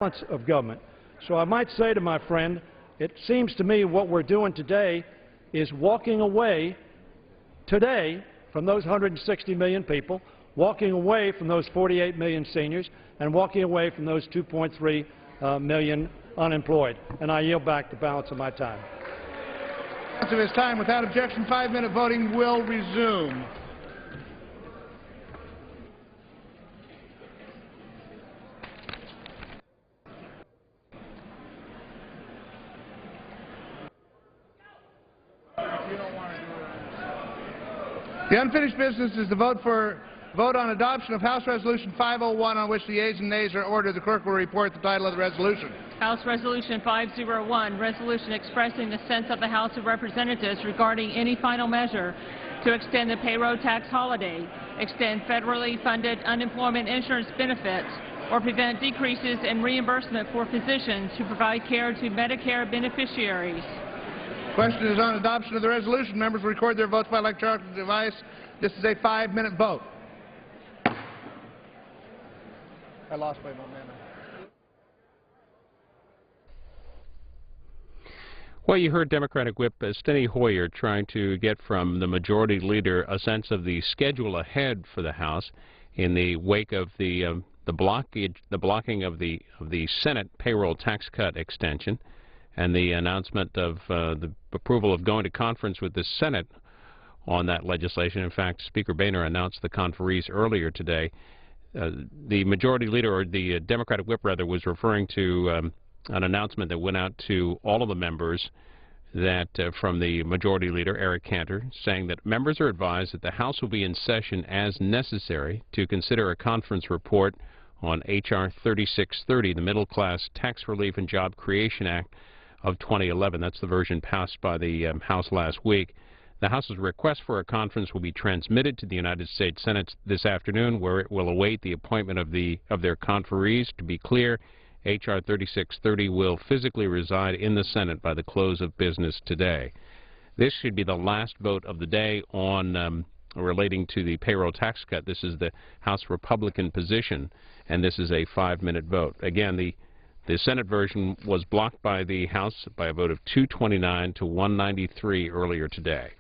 of government. So I might say to my friend, it seems to me what we're doing today is walking away today from those 160 million people, walking away from those 48 million seniors, and walking away from those 2.3 million unemployed. And I yield back the balance of my time. Of his time. Without objection, 5-minute voting will resume. The unfinished business is the vote on adoption of House Resolution 501, on which the yeas and nays are ordered. The clerk will report the title of the resolution. House Resolution 501, resolution expressing the sense of the House of Representatives regarding any final measure to extend the payroll tax holiday, extend federally funded unemployment insurance benefits, or prevent decreases in reimbursement for physicians who provide care to Medicare beneficiaries. Question is on adoption of the resolution. Members will record their votes by electronic device. This is a 5-minute vote. I lost my momentum. Well, you heard Democratic Whip Steny Hoyer trying to get from the Majority Leader a sense of the schedule ahead for the House in the wake of the blocking of the Senate payroll tax cut extension and the announcement of the approval of going to conference with the Senate on that legislation. In fact, Speaker Boehner announced the conferees earlier today. The Majority Leader, or the Democratic Whip rather, was referring to an announcement that went out to all of the members that from the Majority Leader, Eric Cantor, saying that members are advised that the House will be in session as necessary to consider a conference report on H.R. 3630, the Middle Class Tax Relief and Job Creation Act of 2011. That's the version passed by the House last week. The House's request for a conference will be transmitted to the United States Senate this afternoon, where it will await the appointment of their conferees. To be clear, H.R. 3630 will physically reside in the Senate by the close of business today. This should be the last vote of the day on relating to the payroll tax cut. This is the House Republican position, and this is a 5-minute vote. Again, the Senate version was blocked by the House by a vote of 229 to 193 earlier today.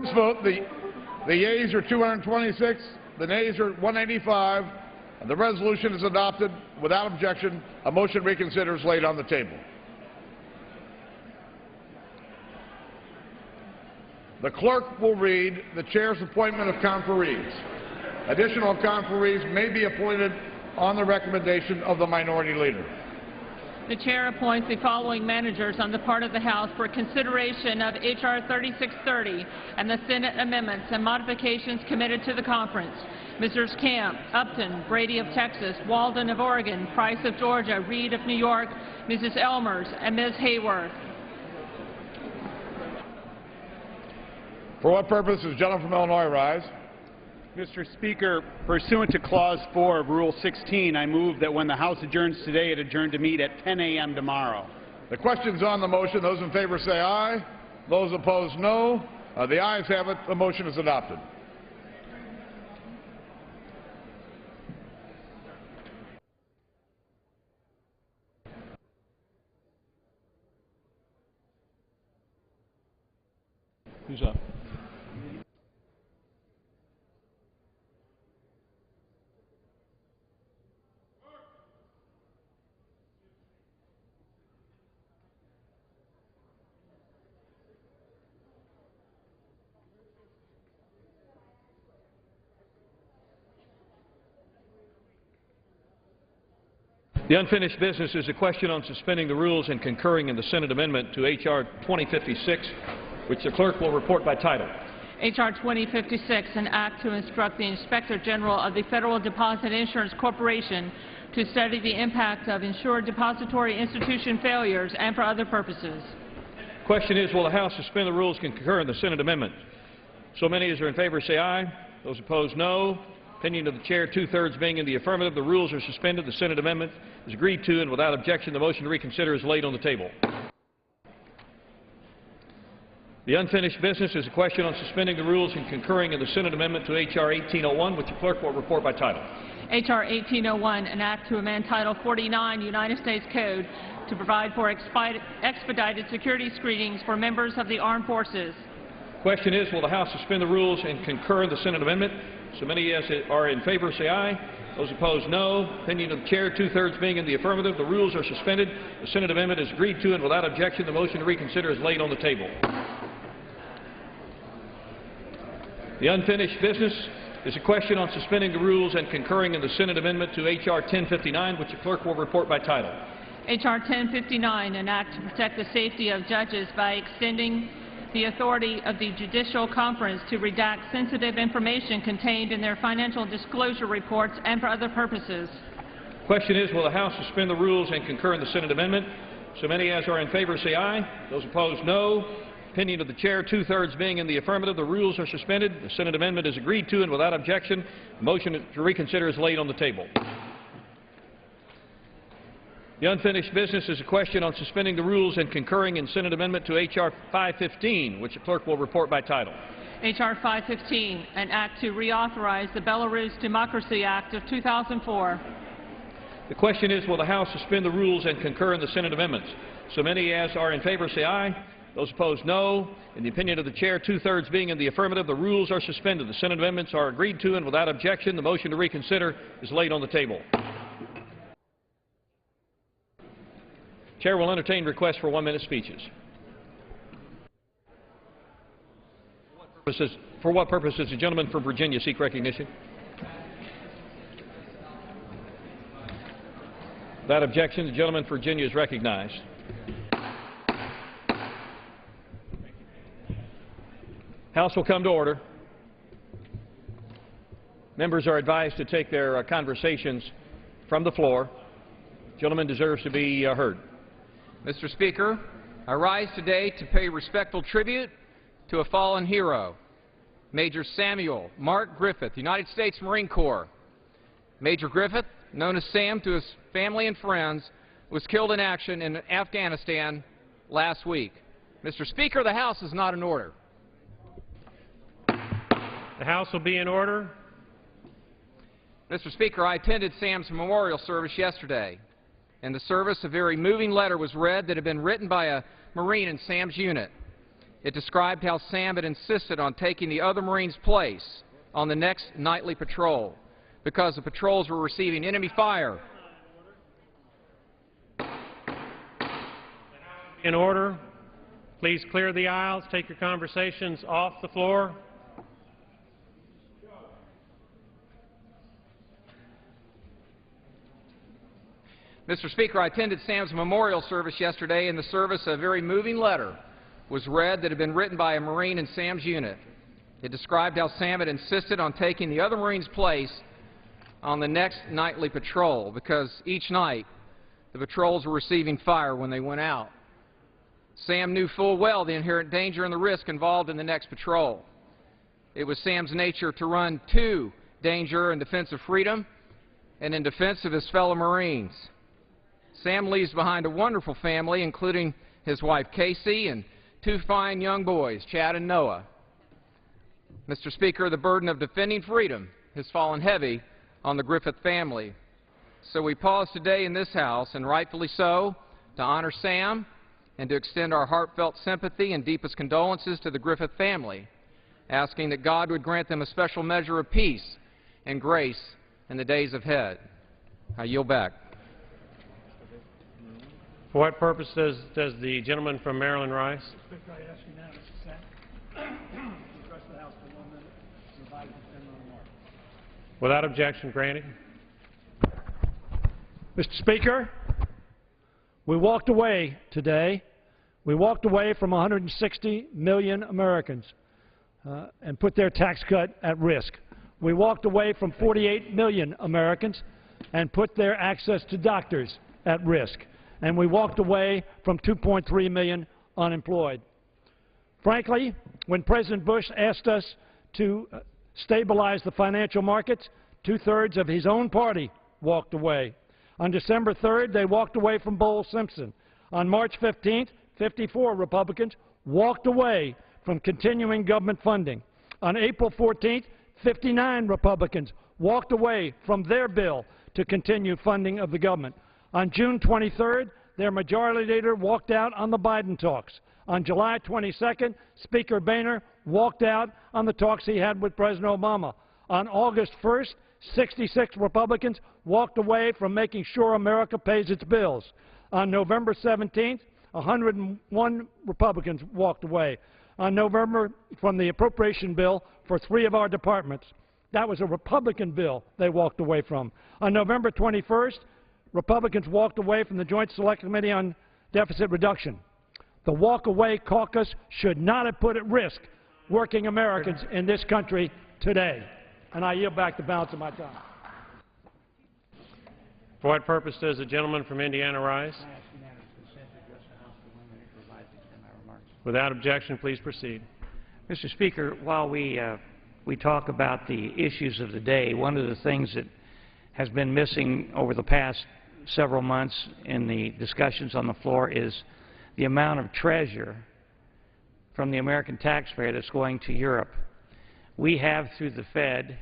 This vote, the yeas are 226, the nays are 185, and the resolution is adopted without objection. A motion to reconsider is laid on the table. The clerk will read the chair's appointment of conferees. Additional conferees may be appointed on the recommendation of the minority leader. The chair appoints the following managers on the part of the House for consideration of H.R. 3630 and the Senate amendments and modifications committed to the conference. Messrs. Camp, Upton, Brady of Texas, Walden of Oregon, Price of Georgia, Reed of New York, Mrs. Elmers, and Ms. Hayworth. For what purpose does the gentleman from Illinois rise? Mr. Speaker, pursuant to Clause 4 of Rule 16, I move that when the House adjourns today, it adjourn to meet at 10 a.m. tomorrow. The question's on the motion. Those in favor say aye. Those opposed, no. The ayes have it. The motion is adopted. Who's up? The unfinished business is a question on suspending the rules and concurring in the Senate amendment to H.R. 2056, which the clerk will report by title. H.R. 2056, an act to instruct the Inspector General of the Federal Deposit Insurance Corporation to study the impact of insured depository institution failures and for other purposes. Question is, will the House suspend the rules and concur in the Senate amendment? So many as are in favor say aye. Those opposed, no. Opinion of the chair, two-thirds being in the affirmative, the rules are suspended. The Senate amendment is agreed to, and without objection, the motion to reconsider is laid on the table. The unfinished business is a question on suspending the rules and concurring in the Senate amendment to H.R. 1801, which the clerk will report by title. H.R. 1801, an act to amend Title 49 United States Code to provide for expedited security screenings for members of the armed forces. Question is, will the House suspend the rules and concur in the Senate amendment? So many as are in favor say aye. Those opposed, no. Opinion of the chair, two-thirds being in the affirmative, the rules are suspended. The Senate amendment is agreed to, and without objection, the motion to reconsider is laid on the table. The unfinished business is a question on suspending the rules and concurring in the Senate amendment to H.R. 1059, which the clerk will report by title. H.R. 1059, an act to protect the safety of judges by extending the authority of the Judicial Conference to redact sensitive information contained in their financial disclosure reports and for other purposes. Question is, will the House suspend the rules and concur in the Senate amendment? So many as are in favor say aye. Those opposed, no. Opinion of the chair, two-thirds being in the affirmative, the rules are suspended. The Senate amendment is agreed to, and without objection, the motion to reconsider is laid on the table. The unfinished business is a question on suspending the rules and concurring in Senate amendment to H.R. 515, which the clerk will report by title. H.R. 515, an act to reauthorize the Belarus Democracy Act of 2004. The question is, will the House suspend the rules and concur in the Senate amendments? So many as are in favor say aye. Those opposed, no. In the opinion of the Chair, two-thirds being in the affirmative, the rules are suspended. The Senate amendments are agreed to, and without objection, the motion to reconsider is laid on the table. Chair will entertain requests for one-minute speeches. For what purpose does the gentleman from Virginia seek recognition? Without objection, the gentleman from Virginia is recognized. House will come to order. Members are advised to take their conversations from the floor. The gentleman deserves to be heard. Mr. Speaker, I rise today to pay respectful tribute to a fallen hero, Major Samuel Mark Griffith, United States Marine Corps. Major Griffith, known as Sam to his family and friends, was killed in action in Afghanistan last week. Mr. Speaker, the House is not in order. The House will be in order. Mr. Speaker, I attended Sam's memorial service yesterday. In the service, a very moving letter was read that had been written by a Marine in Sam's unit. It described how Sam had insisted on taking the other Marine's place on the next nightly patrol because the patrols were receiving enemy fire. In order. Please clear the aisles. Take your conversations off the floor. Mr. Speaker, I attended Sam's memorial service yesterday. In the service, a very moving letter was read that had been written by a Marine in Sam's unit. It described how Sam had insisted on taking the other Marine's place on the next nightly patrol because each night the patrols were receiving fire when they went out. Sam knew full well the inherent danger and the risk involved in the next patrol. It was Sam's nature to run to danger in defense of freedom and in defense of his fellow Marines. Sam leaves behind a wonderful family, including his wife Casey and two fine young boys, Chad and Noah. Mr. Speaker, the burden of defending freedom has fallen heavy on the Griffith family. So we pause today in this House, and rightfully so, to honor Sam and to extend our heartfelt sympathy and deepest condolences to the Griffith family, asking that God would grant them a special measure of peace and grace in the days ahead. I yield back. For what purpose does the gentleman from Maryland rise? Speaker, I ask unanimous consent to address the House for 1 minute and provide consent remarks. Without objection, granted. Mr. Speaker, we walked away today. We walked away from 160 million Americans and put their tax cut at risk. We walked away from 48 million Americans and put their access to doctors at risk. And we walked away from 2.3 million unemployed. Frankly, when President Bush asked us to stabilize the financial markets, two-thirds of his own party walked away. On December 3rd, they walked away from Bowles Simpson. On March 15th, 54 Republicans walked away from continuing government funding. On April 14th, 59 Republicans walked away from their bill to continue funding of the government. On June 23rd, their majority leader walked out on the Biden talks. On July 22nd, Speaker Boehner walked out on the talks he had with President Obama. On August 1st, 66 Republicans walked away from making sure America pays its bills. On November 17th, 101 Republicans walked away. On November, from the appropriation bill for 3 of our departments. That was a Republican bill they walked away from. On November 21st, Republicans walked away from the Joint Select Committee on Deficit Reduction. The walk-away caucus should not have put at risk working Americans in this country today. And I yield back the balance of my time. For what purpose does the gentleman from Indiana rise? Without objection, please proceed. Mr. Speaker, while we talk about the issues of the day, one of the things that has been missing over the past several months in the discussions on the floor is the amount of treasure from the American taxpayer that's going to Europe. We have, through the Fed,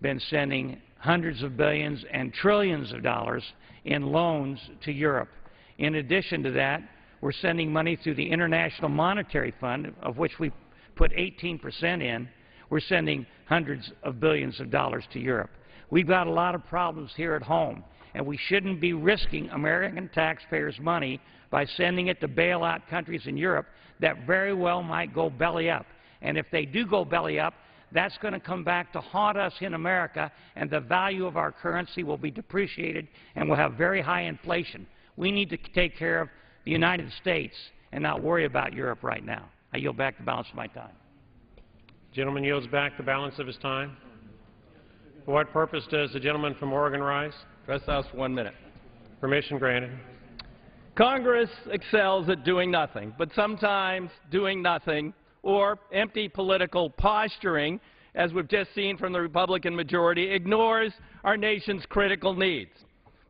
been sending hundreds of billions and trillions of dollars in loans to Europe. In addition to that, we're sending money through the International Monetary Fund, of which we put 18% in. We're sending hundreds of billions of dollars to Europe. We've got a lot of problems here at home, and we shouldn't be risking American taxpayers' money by sending it to bailout countries in Europe that very well might go belly up. And if they do go belly up, that's going to come back to haunt us in America, and the value of our currency will be depreciated, and we'll have very high inflation. We need to take care of the United States and not worry about Europe right now. I yield back the balance of my time. Gentleman yields back the balance of his time. For what purpose does the gentleman from Oregon rise? Address the House for 1 minute. Permission granted. Congress excels at doing nothing, but sometimes doing nothing or empty political posturing, as we've just seen from the Republican majority, ignores our nation's critical needs.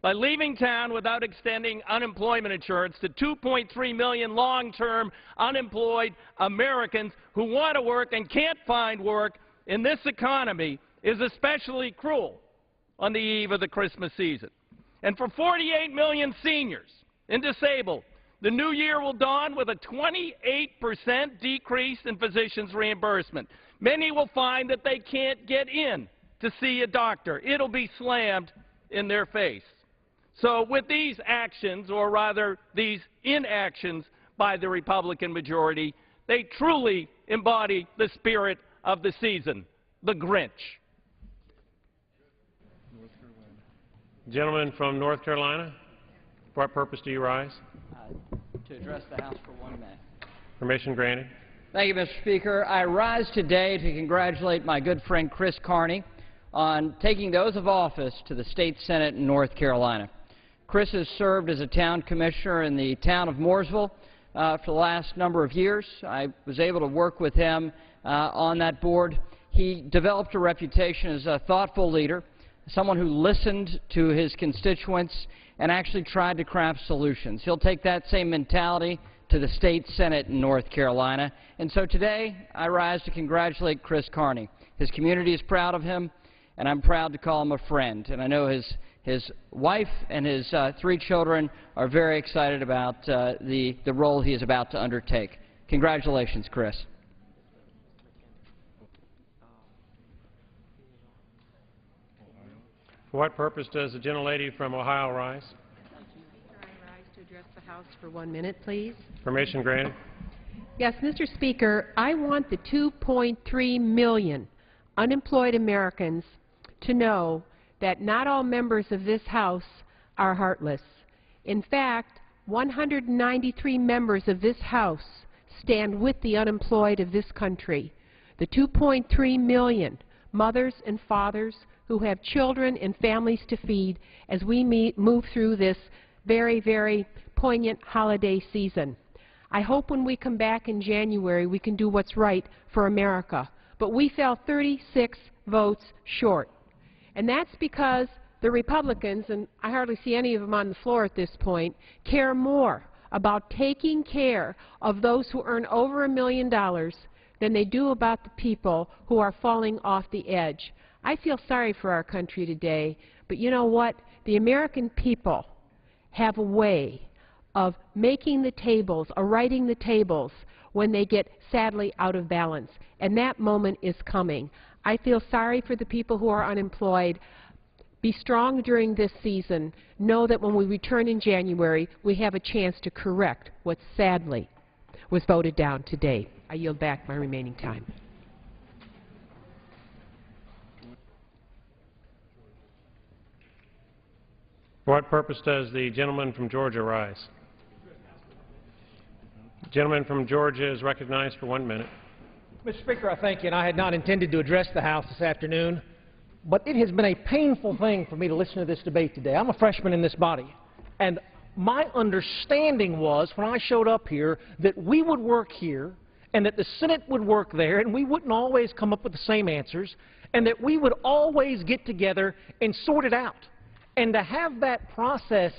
By leaving town without extending unemployment insurance to 2.3 million long-term unemployed Americans who want to work and can't find work in this economy is especially cruel on the eve of the Christmas season. And for 48 million seniors and disabled, the new year will dawn with a 28% decrease in physicians' reimbursement. Many will find that they can't get in to see a doctor. It'll be slammed in their face. So with these actions, or rather these inactions by the Republican majority, they truly embody the spirit of the season, the Grinch. Gentleman from North Carolina, for what purpose do you rise? To address the House for 1 minute. Permission granted. Thank you, Mr. Speaker. I rise today to congratulate my good friend Chris Carney on taking the oath of office to the State Senate in North Carolina. Chris has served as a town commissioner in the town of Mooresville for the last number of years. I was able to work with him on that board. He developed a reputation as a thoughtful leader, someone who listened to his constituents and actually tried to craft solutions. He'll take that same mentality to the State Senate in North Carolina. And so today, I rise to congratulate Chris Carney. His community is proud of him, and I'm proud to call him a friend. And I know his wife and his 3 children are very excited about the role he is about to undertake. Congratulations, Chris. For what purpose does the gentlelady from Ohio rise? I rise to address the House for 1 minute, please. Permission granted. Yes, Mr. Speaker, I want the 2.3 million unemployed Americans to know that not all members of this House are heartless. In fact, 193 members of this House stand with the unemployed of this country. The 2.3 million mothers and fathers who have children and families to feed as we move through this very, very poignant holiday season. I hope when we come back in January we can do what's right for America. But we fell 36 votes short. And that's because the Republicans, and I hardly see any of them on the floor at this point, care more about taking care of those who earn over $1 million than they do about the people who are falling off the edge. I feel sorry for our country today, but you know what? The American people have a way of making the tables, or righting the tables, when they get sadly out of balance. And that moment is coming. I feel sorry for the people who are unemployed. Be strong during this season. Know that when we return in January, we have a chance to correct what sadly was voted down today. I yield back my remaining time. For what purpose does the gentleman from Georgia rise? The gentleman from Georgia is recognized for 1 minute. Mr. Speaker, I thank you, and I had not intended to address the House this afternoon, but it has been a painful thing for me to listen to this debate today. I'm a freshman in this body, and my understanding was, when I showed up here, that we would work here, and that the Senate would work there, and we wouldn't always come up with the same answers, and that we would always get together and sort it out. And to have that process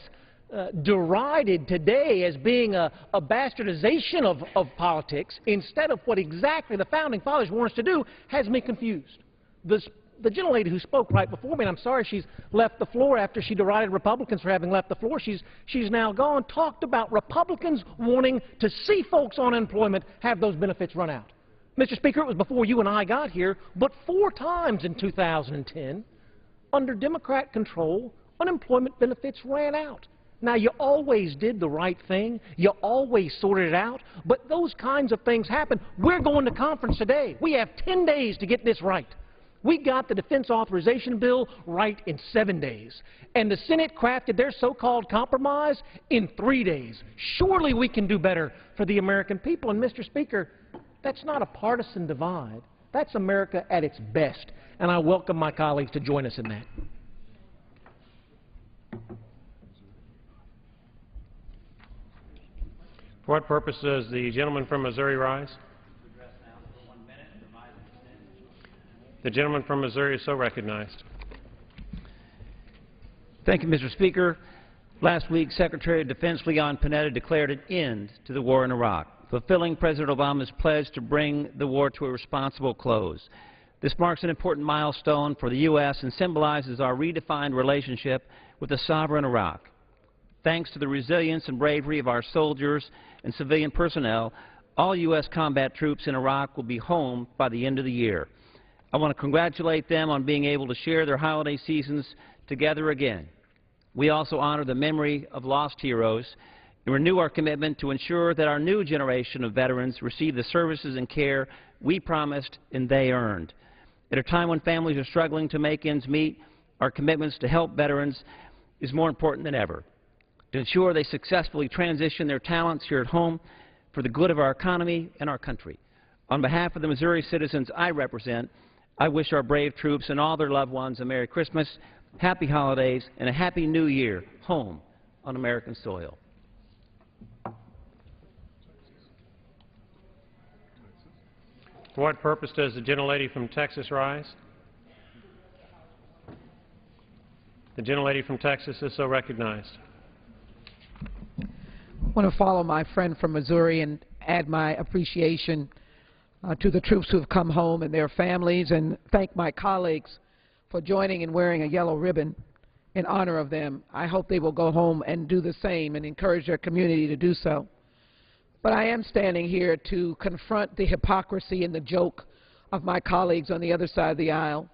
derided today as being a bastardization of politics instead of what exactly the Founding Fathers want us to do has me confused. The gentlelady who spoke right before me, and I'm sorry she's left the floor after she derided Republicans for having left the floor, she's now gone, talked about Republicans wanting to see folks on unemployment have those benefits run out. Mr. Speaker, it was before you and I got here, but 4 times in 2010, under Democrat control, unemployment benefits ran out. Now, you always did the right thing. You always sorted it out. But those kinds of things happen. We're going to conference today. We have 10 days to get this right. We got the defense authorization bill right in 7 days. And the Senate crafted their so-called compromise in 3 days. Surely we can do better for the American people. And, Mr. Speaker, that's not a partisan divide. That's America at its best. And I welcome my colleagues to join us in that. For what purpose does the gentleman from Missouri rise? The gentleman from Missouri is so recognized. Thank you, Mr. Speaker. Last week, Secretary of Defense Leon Panetta declared an end to the war in Iraq, fulfilling President Obama's pledge to bring the war to a responsible close. This marks an important milestone for the U.S. and symbolizes our redefined relationship with a sovereign Iraq. Thanks to the resilience and bravery of our soldiers and civilian personnel, all U.S. combat troops in Iraq will be home by the end of the year. I want to congratulate them on being able to share their holiday seasons together again. We also honor the memory of lost heroes and renew our commitment to ensure that our new generation of veterans receive the services and care we promised and they earned. At a time when families are struggling to make ends meet, our commitments to help veterans is more important than ever. To ensure they successfully transition their talents here at home for the good of our economy and our country. On behalf of the Missouri citizens I represent, I wish our brave troops and all their loved ones a Merry Christmas, Happy Holidays, and a Happy New Year home on American soil. For what purpose does the gentlelady from Texas rise? The gentlelady from Texas is so recognized. I want to follow my friend from Missouri and add my appreciation to the troops who have come home and their families, and thank my colleagues for joining and wearing a yellow ribbon in honor of them. I hope they will go home and do the same and encourage their community to do so. But I am standing here to confront the hypocrisy and the joke of my colleagues on the other side of the aisle,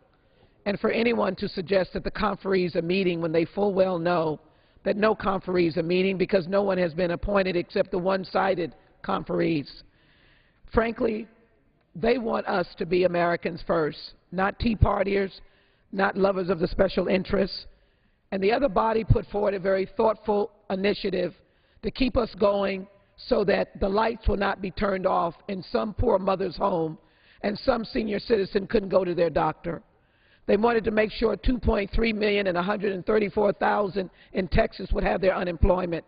and for anyone to suggest that the conferees are meeting when they full well know that no conferees are meeting because no one has been appointed except the one-sided conferees. Frankly, they want us to be Americans first, not Tea Partiers, not lovers of the special interests. And the other body put forward a very thoughtful initiative to keep us going so that the lights will not be turned off in some poor mother's home and some senior citizen couldn't go to their doctor. They wanted to make sure 2.3 million and 134,000 in Texas would have their unemployment.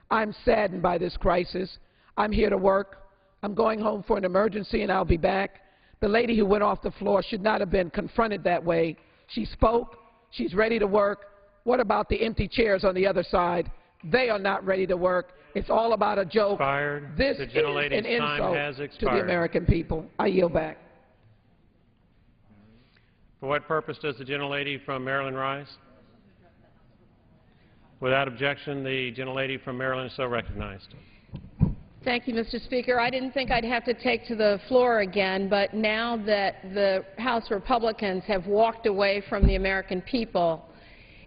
I'm saddened by this crisis. I'm here to work. I'm going home for an emergency and I'll be back. The lady who went off the floor should not have been confronted that way. She spoke. She's ready to work. What about the empty chairs on the other side? They are not ready to work. It's all about a joke. This is an insult to the American people. I yield back. For what purpose does the gentlelady from Maryland rise? Without objection, the gentlelady from Maryland is so recognized. Thank you, Mr. Speaker. I didn't think I'd have to take to the floor again, but now that the House Republicans have walked away from the American people,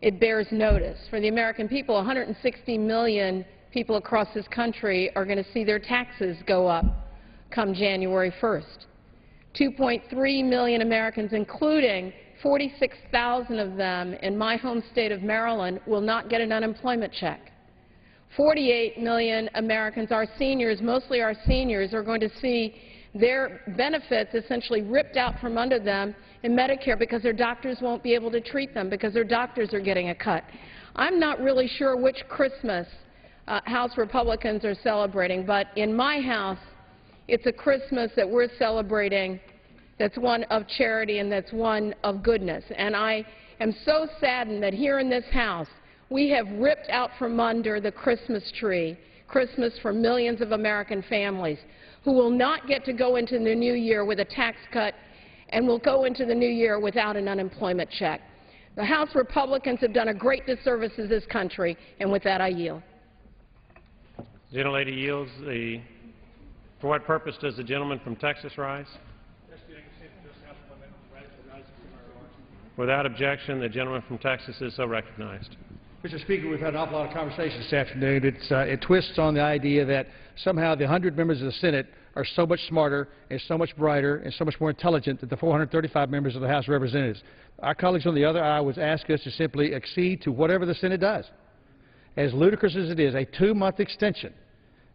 it bears notice. For the American people, 160 million people across this country are going to see their taxes go up come January 1st. 2.3 million Americans, including 46,000 of them in my home state of Maryland, will not get an unemployment check. 48 million Americans, our seniors, mostly our seniors, are going to see their benefits essentially ripped out from under them in Medicare because their doctors won't be able to treat them because their doctors are getting a cut. I'm not really sure which Christmas House Republicans are celebrating, but in my house, it's a Christmas that we're celebrating that's one of charity and that's one of goodness. And I am so saddened that here in this House we have ripped out from under the Christmas tree, Christmas for millions of American families who will not get to go into the new year with a tax cut and will go into the new year without an unemployment check. The House Republicans have done a great disservice to this country, and with that I yield. The gentlelady yields. For what purpose does the gentleman from Texas rise? Without objection, the gentleman from Texas is so recognized. Mr. Speaker, we've had an awful lot of conversation this afternoon. It twists on the idea that somehow the 100 members of the Senate are so much smarter and so much brighter and so much more intelligent than the 435 members of the House of Representatives. Our colleagues on the other aisle would ask us to simply accede to whatever the Senate does. As ludicrous as it is, a 2-month extension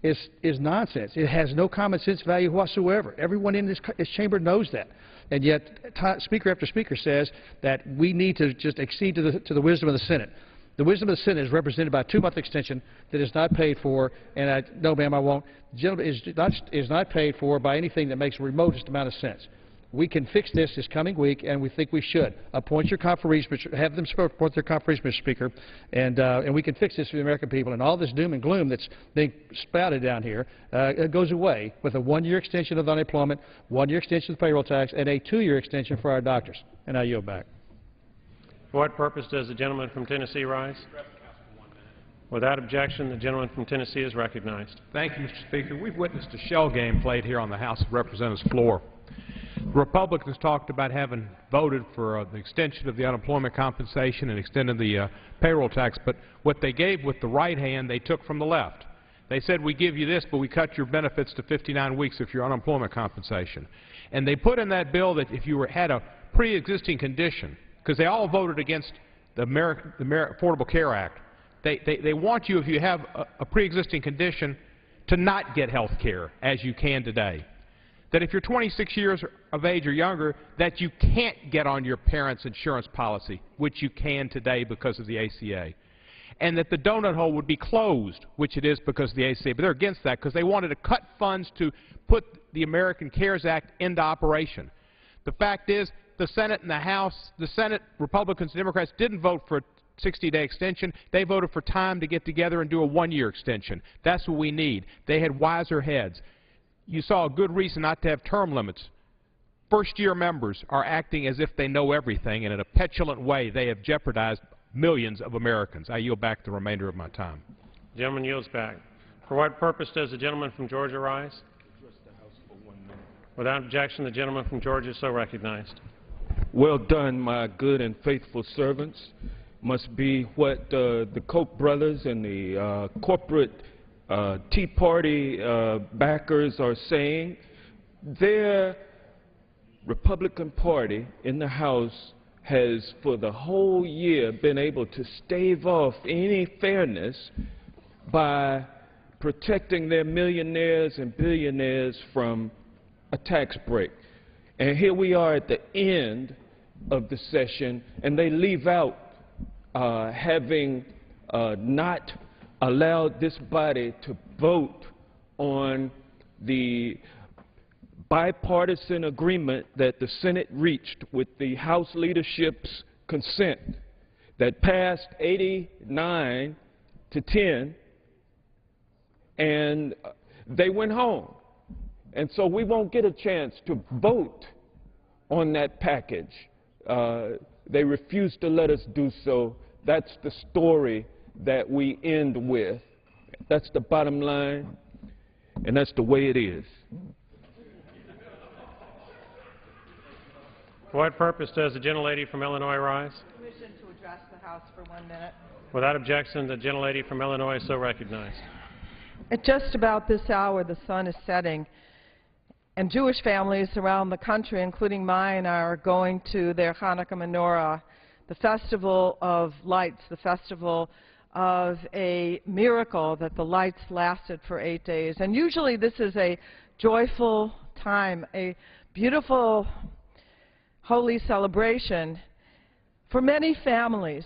is nonsense. It has no common sense value whatsoever. Everyone in this chamber knows that. And yet, speaker after speaker says that we need to just accede to the wisdom of the Senate. The wisdom of the Senate is represented by a 2-month extension that is not paid for, and no, ma'am, I won't. Is not paid for by anything that makes the remotest amount of sense. We can fix this coming week, and we think we should. Appoint your conferees, have them appoint their conferees, Mr. Speaker, and we can fix this for the American people. And all this doom and gloom that's being spouted down here goes away with a 1-year extension of the unemployment, 1-year extension of the payroll tax, and a 2-year extension for our doctors. And I yield back. For what purpose does the gentleman from Tennessee rise? Without objection, the gentleman from Tennessee is recognized. Thank you, Mr. Speaker. We've witnessed a shell game played here on the House of Representatives floor. Republicans talked about having voted for the extension of the unemployment compensation and extending the payroll tax, but what they gave with the right hand, they took from the left. They said, we give you this, but we cut your benefits to 59 weeks of your unemployment compensation. And they put in that bill that if you had a pre-existing condition, because they all voted against the Affordable Care Act, they want you, if you have a pre-existing condition, to not get health care as you can today. That if you're 26 years of age or younger, that you can't get on your parents' insurance policy, which you can today because of the ACA. And that the donut hole would be closed, which it is because of the ACA. But they're against that because they wanted to cut funds to put the American Cares Act into operation. The fact is, the Senate and the House, the Senate, Republicans and Democrats didn't vote for a 60-day extension. They voted for time to get together and do a 1-year extension. That's what we need. They had wiser heads. You saw a good reason not to have term limits. First-year members are acting as if they know everything, and in a petulant way they have jeopardized millions of Americans. I yield back the remainder of my time. The gentleman yields back. For what purpose does the gentleman from Georgia rise? Without objection, the gentleman from Georgia is so recognized. Well done, my good and faithful servants. Must be what the Koch brothers and the corporate Tea Party backers are saying. Their Republican Party in the House has, for the whole year, been able to stave off any fairness by protecting their millionaires and billionaires from a tax break. And here we are at the end of the session, and they leave out having not allowed this body to vote on the bipartisan agreement that the Senate reached with the House leadership's consent that passed 89 to 10, and they went home. And so we won't get a chance to vote on that package. They refused to let us do so. That's the story that we end with. That's the bottom line, and that's the way it is. For what purpose does the gentlelady from Illinois rise? Permission to address the House for 1 minute. Without objection, the gentlelady from Illinois is so recognized. At just about this hour, the sun is setting, and Jewish families around the country, including mine, are going to their Hanukkah menorah, the festival of lights, the festival of a miracle that the lights lasted for 8 days. And usually this is a joyful time, a beautiful, holy celebration. For many families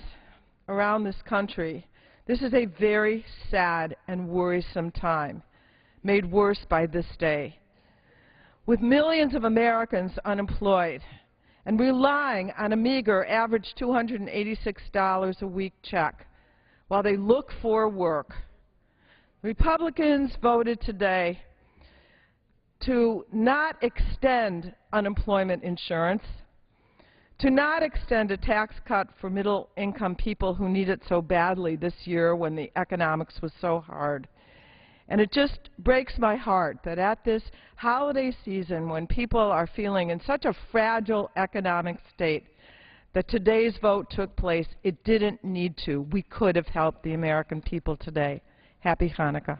around this country, this is a very sad and worrisome time, made worse by this day. With millions of Americans unemployed and relying on a meager average $286 a week check while they look for work. Republicans voted today to not extend unemployment insurance, to not extend a tax cut for middle-income people who need it so badly this year when the economics was so hard. And it just breaks my heart that at this holiday season, when people are feeling in such a fragile economic state, that today's vote took place. It didn't need to. We could have helped the American people today. Happy Hanukkah.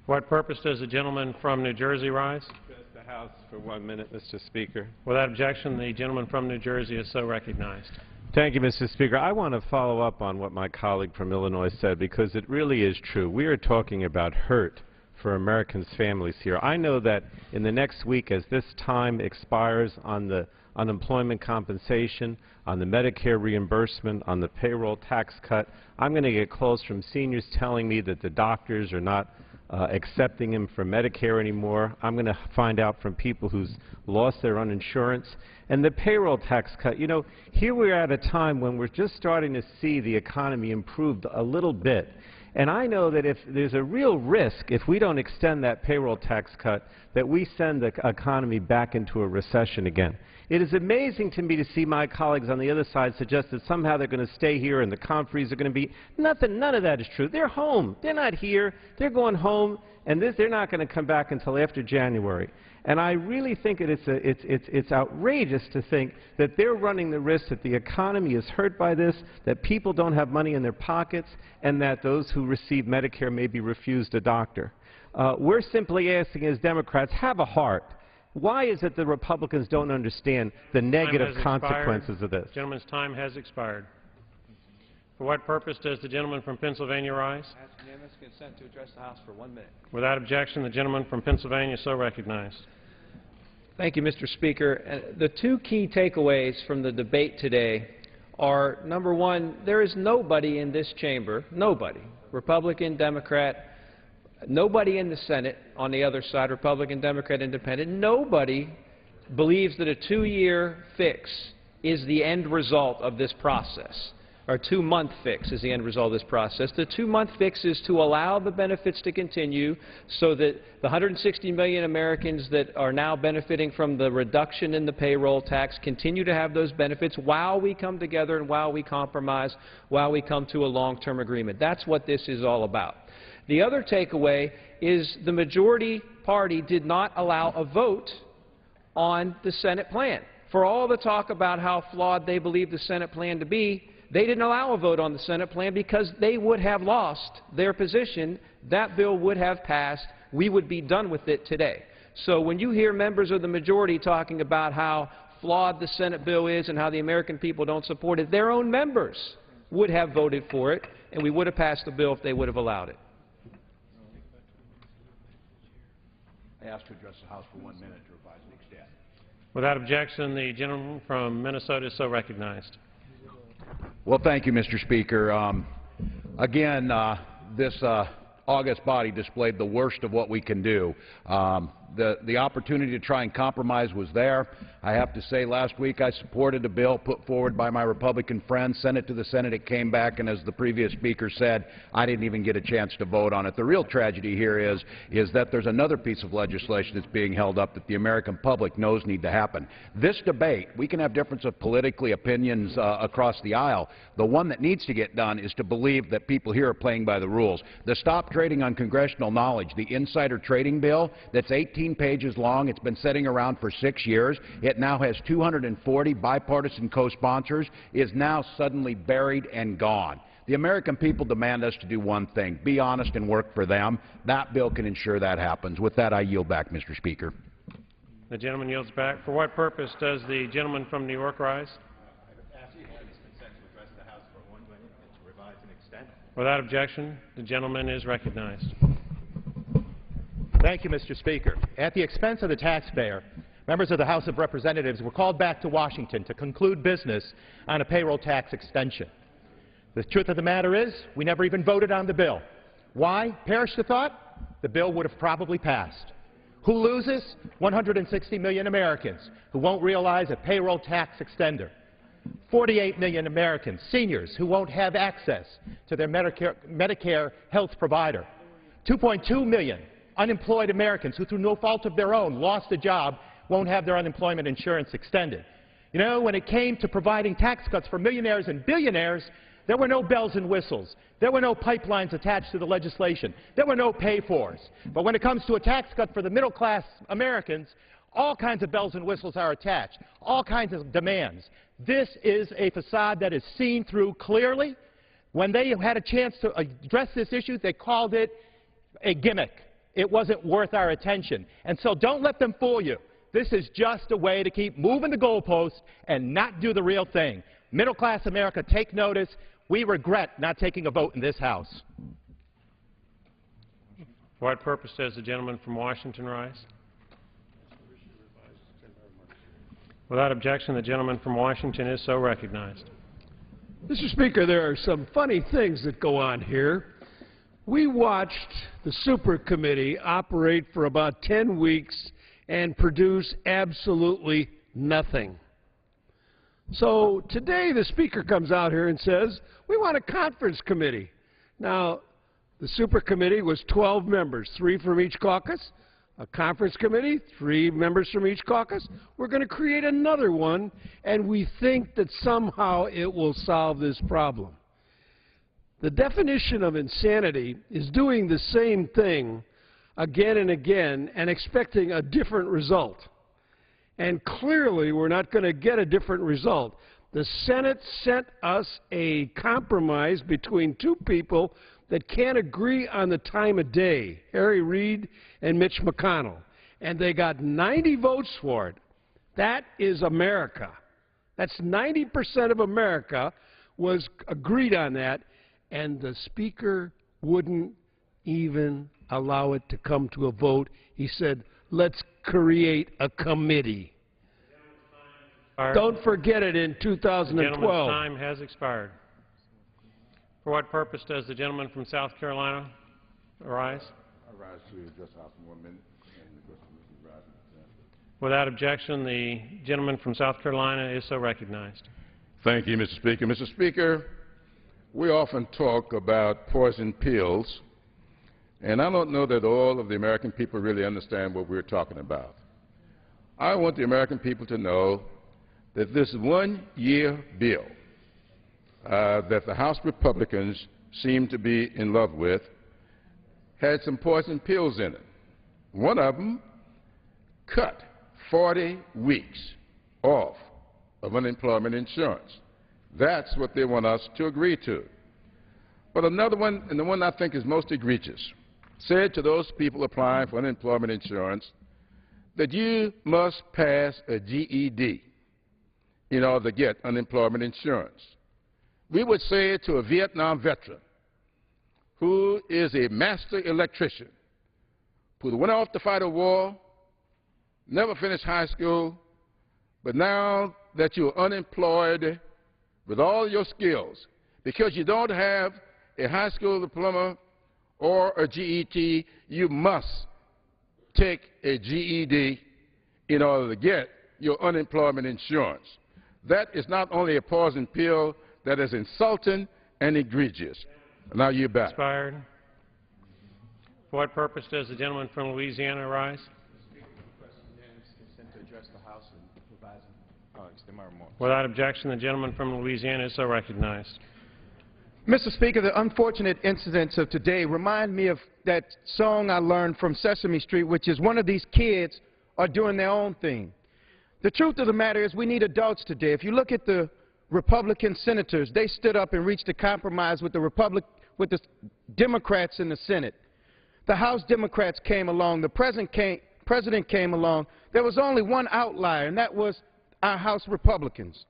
For what purpose does the gentleman from New Jersey rise? Address the House for 1 minute, Mr. Speaker. Without objection, the gentleman from New Jersey is so recognized. Thank you, Mr. Speaker. I want to follow up on what my colleague from Illinois said, because it really is true. We are talking about hurt for Americans' families here. I know that in the next week, as this time expires on the unemployment compensation, on the Medicare reimbursement, on the payroll tax cut, I'm going to get calls from seniors telling me that the doctors are not accepting him for Medicare anymore. I'm going to find out from people who's lost their uninsurance. And the payroll tax cut, you know, here we're at a time when we're just starting to see the economy improve a little bit. And I know that if there's a real risk, if we don't extend that payroll tax cut, that we send the economy back into a recession again. It is amazing to me to see my colleagues on the other side suggest that somehow they're going to stay here and the conferees are going to be nothing. None of that is true. They're home. They're not here. They're going home, and they're not going to come back until after January. And I really think it's outrageous to think that they're running the risk that the economy is hurt by this, that people don't have money in their pockets, and that those who receive Medicare may be refused a doctor. We're simply asking as Democrats, have a heart. Why is it the Republicans don't understand the negative consequences of this? Gentleman's time has expired. For what purpose does the gentleman from Pennsylvania rise? Ask unanimous consent to address the House for 1 minute. Without objection, the gentleman from Pennsylvania is so recognized. Thank you, Mr. Speaker. The two key takeaways from the debate today are, number one, there is nobody in this chamber, nobody, Republican, Democrat, nobody in the Senate on the other side, Republican, Democrat, Independent, nobody believes that a 2-year fix is the end result of this process, or a 2-month fix is the end result of this process. The 2-month fix is to allow the benefits to continue so that the 160 million Americans that are now benefiting from the reduction in the payroll tax continue to have those benefits while we come together and while we compromise, while we come to a long-term agreement. That's what this is all about. The other takeaway is the majority party did not allow a vote on the Senate plan. For all the talk about how flawed they believe the Senate plan to be, they didn't allow a vote on the Senate plan because they would have lost their position. That bill would have passed. We would be done with it today. So when you hear members of the majority talking about how flawed the Senate bill is and how the American people don't support it, their own members would have voted for it, and we would have passed the bill if they would have allowed it. I ask to address the House for 1 minute to revise and extend. Without objection, the gentleman from Minnesota is so recognized. Well, thank you, Mr. Speaker. Again, this august body displayed the worst of what we can do. The opportunity to try and compromise was there. I have to say, last week I supported a bill put forward by my Republican friends, sent it to the Senate, it came back, and as the previous speaker said, I didn't even get a chance to vote on it. The real tragedy here is that there's another piece of legislation that's being held up that the American public knows need to happen. This debate, we can have difference of politically opinions across the aisle. The one that needs to get done is to believe that people here are playing by the rules. The Stop Trading on Congressional Knowledge, the insider trading bill that's 18 pages long, it's been sitting around for 6 years. It now has 240 bipartisan co-sponsors, is now suddenly buried and gone. The American people demand us to do one thing, be honest and work for them. That bill can ensure that happens. With that, I yield back, Mr. Speaker. The gentleman yields back. For what purpose does the gentleman from New York rise? Without objection, the gentleman is recognized. Thank you, Mr. Speaker. At the expense of the taxpayer, members of the House of Representatives were called back to Washington to conclude business on a payroll tax extension. The truth of the matter is, we never even voted on the bill. Why? Perish the thought, the bill would have probably passed. Who loses? 160 million Americans who won't realize a payroll tax extender. 48 million Americans, seniors, who won't have access to their Medicare health provider. 2.2 million unemployed Americans who, through no fault of their own, lost a job, won't have their unemployment insurance extended. You know, when it came to providing tax cuts for millionaires and billionaires, there were no bells and whistles. There were no pipelines attached to the legislation. There were no pay-fors. But when it comes to a tax cut for the middle-class Americans, all kinds of bells and whistles are attached, all kinds of demands. This is a facade that is seen through clearly. When they had a chance to address this issue, they called it a gimmick. It wasn't worth our attention. And so don't let them fool you. This is just a way to keep moving the goalposts and not do the real thing. Middle-class America, take notice. We regret not taking a vote in this House. For what purpose does the gentleman from Washington rise? Without objection, the gentleman from Washington is so recognized. Mr. Speaker, there are some funny things that go on here. We watched the Super Committee operate for about 10 weeks and produce absolutely nothing. So today the Speaker comes out here and says, we want a conference committee. Now, the Super Committee was 12 members, 3 from each caucus. A conference committee, 3 members from each caucus. We're going to create another one, and we think that somehow it will solve this problem. The definition of insanity is doing the same thing again and again and expecting a different result. And clearly we're not going to get a different result. The Senate sent us a compromise between 2 people that can't agree on the time of day, Harry Reid and Mitch McConnell. And they got 90 votes for it. That is America. That's 90% of America was agreed on that, and the Speaker wouldn't even allow it to come to a vote. He said, let's create a committee. Don't forget it in 2012. The gentleman's time has expired. For what purpose does the gentleman from South Carolina arise? I rise to address the House in 1 minute. Without objection, the gentleman from South Carolina is so recognized. Thank you, Mr. Speaker. Mr. Speaker, we often talk about poison pills, and I don't know that all of the American people really understand what we're talking about. I want the American people to know that this one-year bill that the House Republicans seem to be in love with had some poison pills in it. One of them cut 40 weeks off of unemployment insurance. That's what they want us to agree to. But another one, and the one I think is most egregious, said to those people applying for unemployment insurance that you must pass a GED in order to get unemployment insurance. We would say to a Vietnam veteran who is a master electrician, who went off to fight a war, never finished high school, but now that you're unemployed with all your skills, because you don't have a high school diploma or a GED, you must take a GED in order to get your unemployment insurance. That is not only a poison pill, that is insulting and egregious. Now you're back. Expired. For what purpose does the gentleman from Louisiana rise? Without objection, the gentleman from Louisiana is so recognized. Mr. Speaker, the unfortunate incidents of today remind me of that song I learned from Sesame Street, which is one of these kids are doing their own thing. The truth of the matter is we need adults today. If you look at the Republican senators, they stood up and reached a compromise with the Democrats in the Senate. The House Democrats came along. The President came along. There was only one outlier, and that was our House Republicans.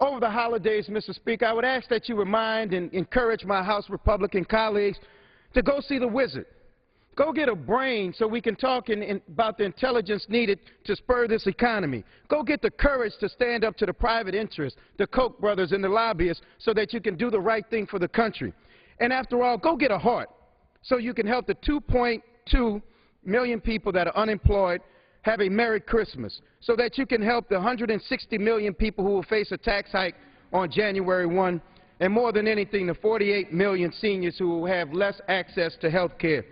Over the holidays, Mr. Speaker, I would ask that you remind and encourage my House Republican colleagues to go see the wizard. Go get a brain so we can talk about the intelligence needed to spur this economy. Go get the courage to stand up to the private interests, the Koch brothers and the lobbyists, so that you can do the right thing for the country. And after all, go get a heart so you can help the 2.2 million people that are unemployed have a Merry Christmas, so that you can help the 160 million people who will face a tax hike on January 1, and more than anything, the 48 million seniors who will have less access to health care.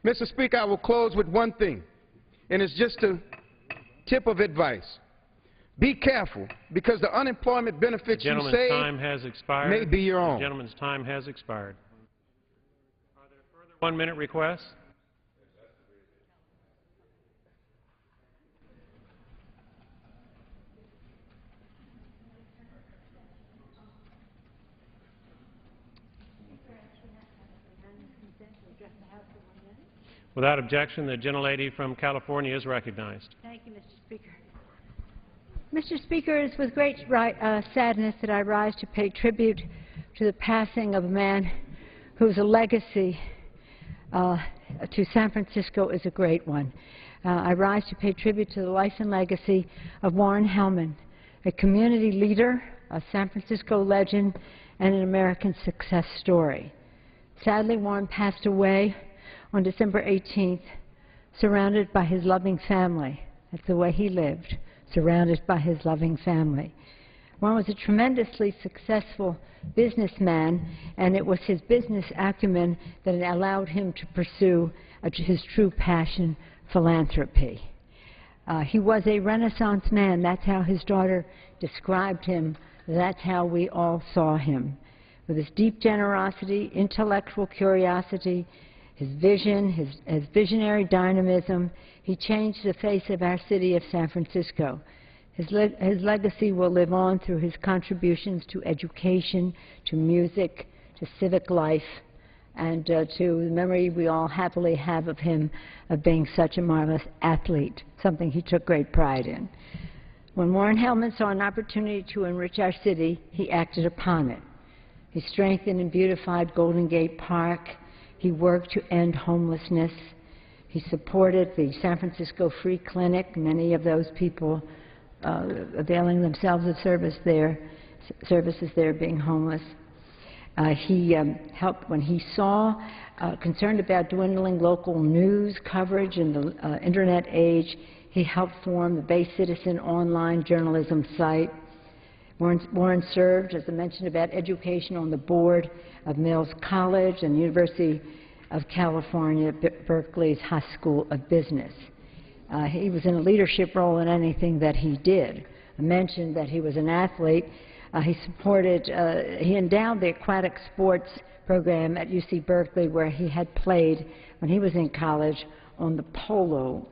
Mr. Speaker, I will close with one thing, and it's just a tip of advice. Be careful, because the unemployment benefits you Gentleman's save time has expired. may be your own. The gentleman's time has expired. Are there further 1-minute requests? Without objection, the gentlelady from California is recognized. Thank you, Mr. Speaker. Mr. Speaker, it is with great sadness that I rise to pay tribute to the passing of a man whose legacy to San Francisco is a great one. I rise to pay tribute to the life and legacy of Warren Hellman, a community leader, a San Francisco legend, and an American success story. Sadly, Warren passed away on December 18th, surrounded by his loving family. That's the way he lived, surrounded by his loving family. Warren was a tremendously successful businessman, and it was his business acumen that allowed him to pursue his true passion, philanthropy. He was a Renaissance man. That's how his daughter described him. That's how we all saw him. With his deep generosity, intellectual curiosity, his vision, his visionary dynamism, he changed the face of our city of San Francisco. His legacy will live on through his contributions to education, to music, to civic life, and to the memory we all happily have of him of being such a marvelous athlete, something he took great pride in. When Warren Hellman saw an opportunity to enrich our city, he acted upon it. He strengthened and beautified Golden Gate Park. He worked to end homelessness. He supported the San Francisco Free Clinic, many of those people availing themselves of services there being homeless. He helped when he saw, concerned about dwindling local news coverage in the internet age, he helped form the Bay Citizen online journalism site. Warren served, as I mentioned, about education on the board of Mills College and University of California, Berkeley's Haas School of Business. He was in a leadership role in anything that he did. I mentioned that he was an athlete. He endowed the aquatic sports program at UC Berkeley, where he had played when he was in college on the polo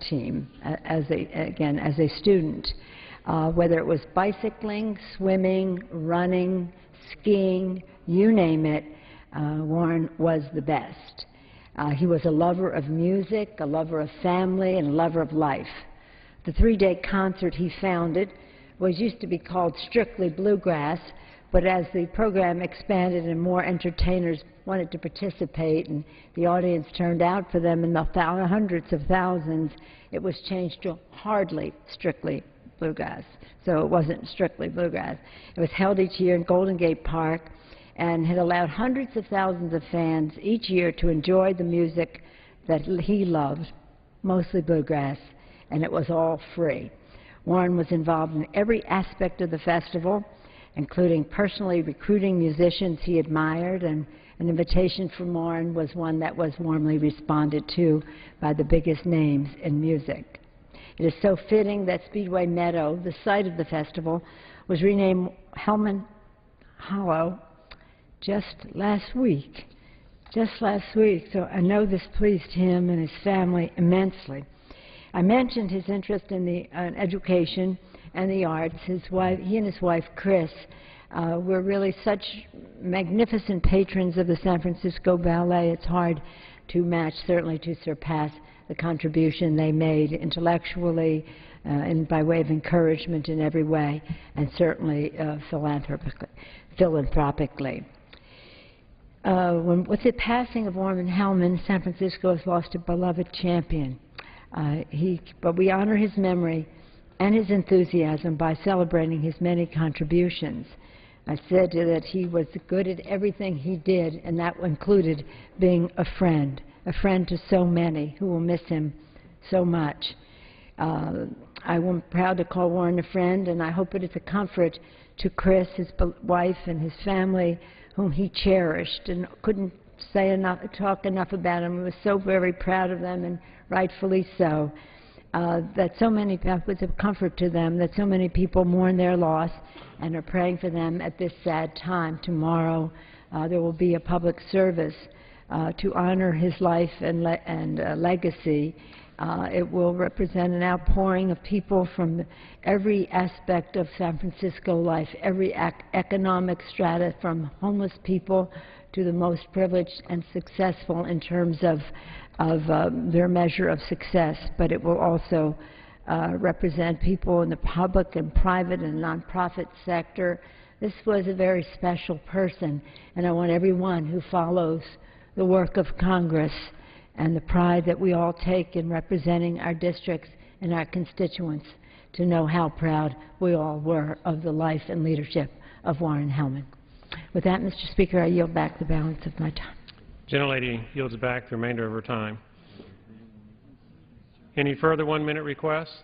team as a student. Whether it was bicycling, swimming, running, skiing, you name it, Warren was the best. He was a lover of music, a lover of family, and a lover of life. The 3-day concert he founded used to be called Strictly Bluegrass, but as the program expanded and more entertainers wanted to participate and the audience turned out for them in the hundreds of thousands, it was changed to Hardly Strictly Bluegrass. So it wasn't Strictly Bluegrass. It was held each year in Golden Gate Park and had allowed hundreds of thousands of fans each year to enjoy the music that he loved, mostly bluegrass, and it was all free. Warren was involved in every aspect of the festival, including personally recruiting musicians he admired, and an invitation from Warren was one that was warmly responded to by the biggest names in music. It is so fitting that Speedway Meadow, the site of the festival, was renamed Hellman Hollow just last week. So I know this pleased him and his family immensely. I mentioned his interest in education and the arts. He and his wife, Chris, were really such magnificent patrons of the San Francisco Ballet. It's hard to match, certainly to surpass, the contribution they made intellectually and by way of encouragement in every way, and certainly philanthropically. With the passing of Warren Hellman, San Francisco has lost a beloved champion. But we honor his memory and his enthusiasm by celebrating his many contributions. I said that he was good at everything he did, and that included being a friend a friend to so many who will miss him so much. I'm proud to call Warren a friend, and I hope it is a comfort to Chris, his wife, and his family, whom he cherished and couldn't talk enough about him. He was so very proud of them, and rightfully so. That so many people, it's a comfort to them that so many people mourn their loss and are praying for them at this sad time. Tomorrow there will be a public service to honor his life and legacy. It will represent an outpouring of people from every aspect of San Francisco life, every economic strata, from homeless people to the most privileged and successful in terms of their measure of success. But it will also represent people in the public and private and nonprofit sector. This was a very special person, and I want everyone who follows the work of Congress and the pride that we all take in representing our districts and our constituents to know how proud we all were of the life and leadership of Warren Hellman. With that, Mr. Speaker, I yield back the balance of my time. Gentlelady yields back the remainder of her time. Any further one-minute requests?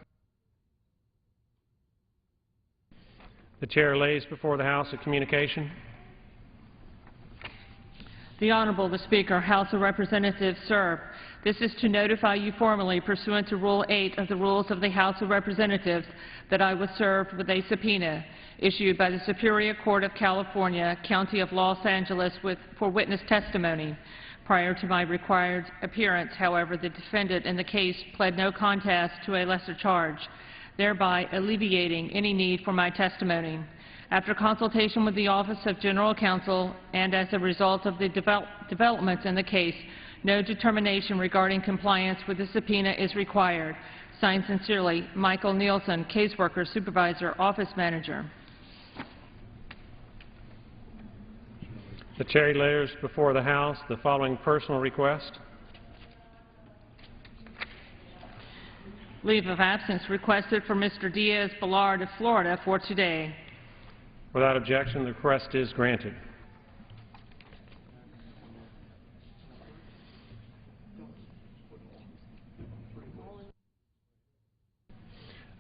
The chair lays before the House a communication. The Honorable the Speaker, House of Representatives, sir. This is to notify you formally, pursuant to Rule 8 of the Rules of the House of Representatives, that I was served with a subpoena issued by the Superior Court of California, County of Los Angeles, for witness testimony. Prior to my required appearance, however, the defendant in the case pled no contest to a lesser charge, thereby alleviating any need for my testimony. After consultation with the Office of General Counsel and as a result of the developments in the case, no determination regarding compliance with the subpoena is required. Signed sincerely, Michael Nielsen, Caseworker, Supervisor, Office Manager. The chair lays before the House the following personal request. Leave of absence requested for Mr. Diaz-Balart of Florida for today. Without objection, the request is granted.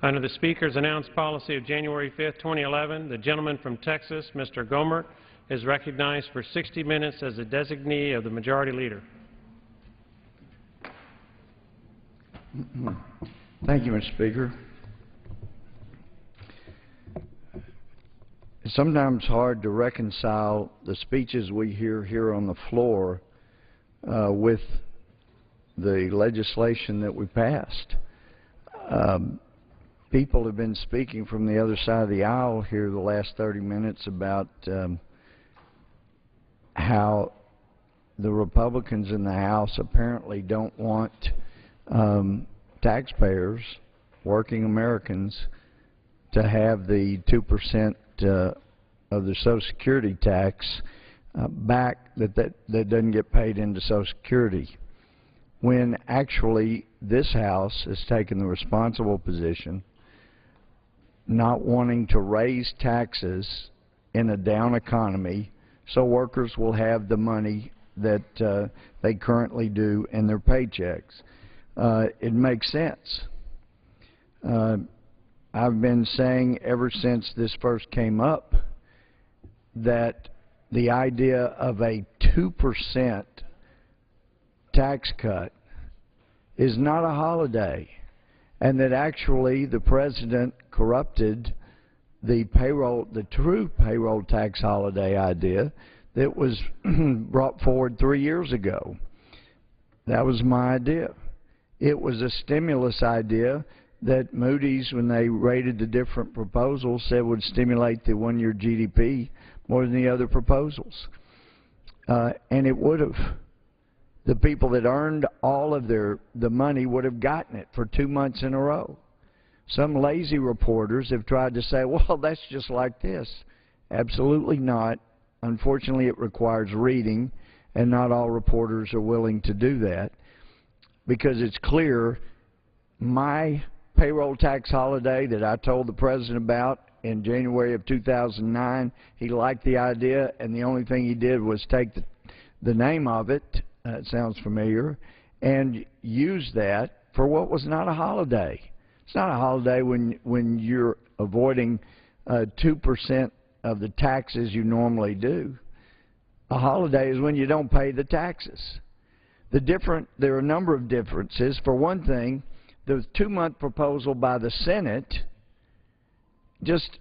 Under the Speaker's announced policy of January 5, 2011, the gentleman from Texas, Mr. Gomert, is recognized for 60 minutes as a designee of the Majority Leader. Thank you, Mr. Speaker. It's sometimes hard to reconcile the speeches we hear here on the floor with the legislation that we passed. People have been speaking from the other side of the aisle here the last 30 minutes about how the Republicans in the House apparently don't want taxpayers, working Americans, to have the 2% of the Social Security tax back that doesn't get paid into Social Security, when actually this House has taken the responsible position not wanting to raise taxes in a down economy so workers will have the money that they currently do in their paychecks. It makes sense. I've been saying ever since this first came up that the idea of a 2% tax cut is not a holiday, and that actually the President corrupted the true payroll tax holiday idea that was brought forward 3 years ago. That was my idea. It was a stimulus idea that Moody's, when they rated the different proposals, said would stimulate the one-year GDP more than the other proposals. And it would have. The people that earned all of the money would have gotten it for 2 months in a row. Some lazy reporters have tried to say, well, that's just like this. Absolutely not. Unfortunately, it requires reading, and not all reporters are willing to do that, because it's clear my payroll tax holiday that I told the President about in January of 2009, he liked the idea, and the only thing he did was take the name of it, it sounds familiar, and use that for what was not a holiday. It's not a holiday when you're avoiding 2% of the taxes you normally do. A holiday is when you don't pay the taxes. There are a number of differences. For one thing, the 2-month proposal by the Senate just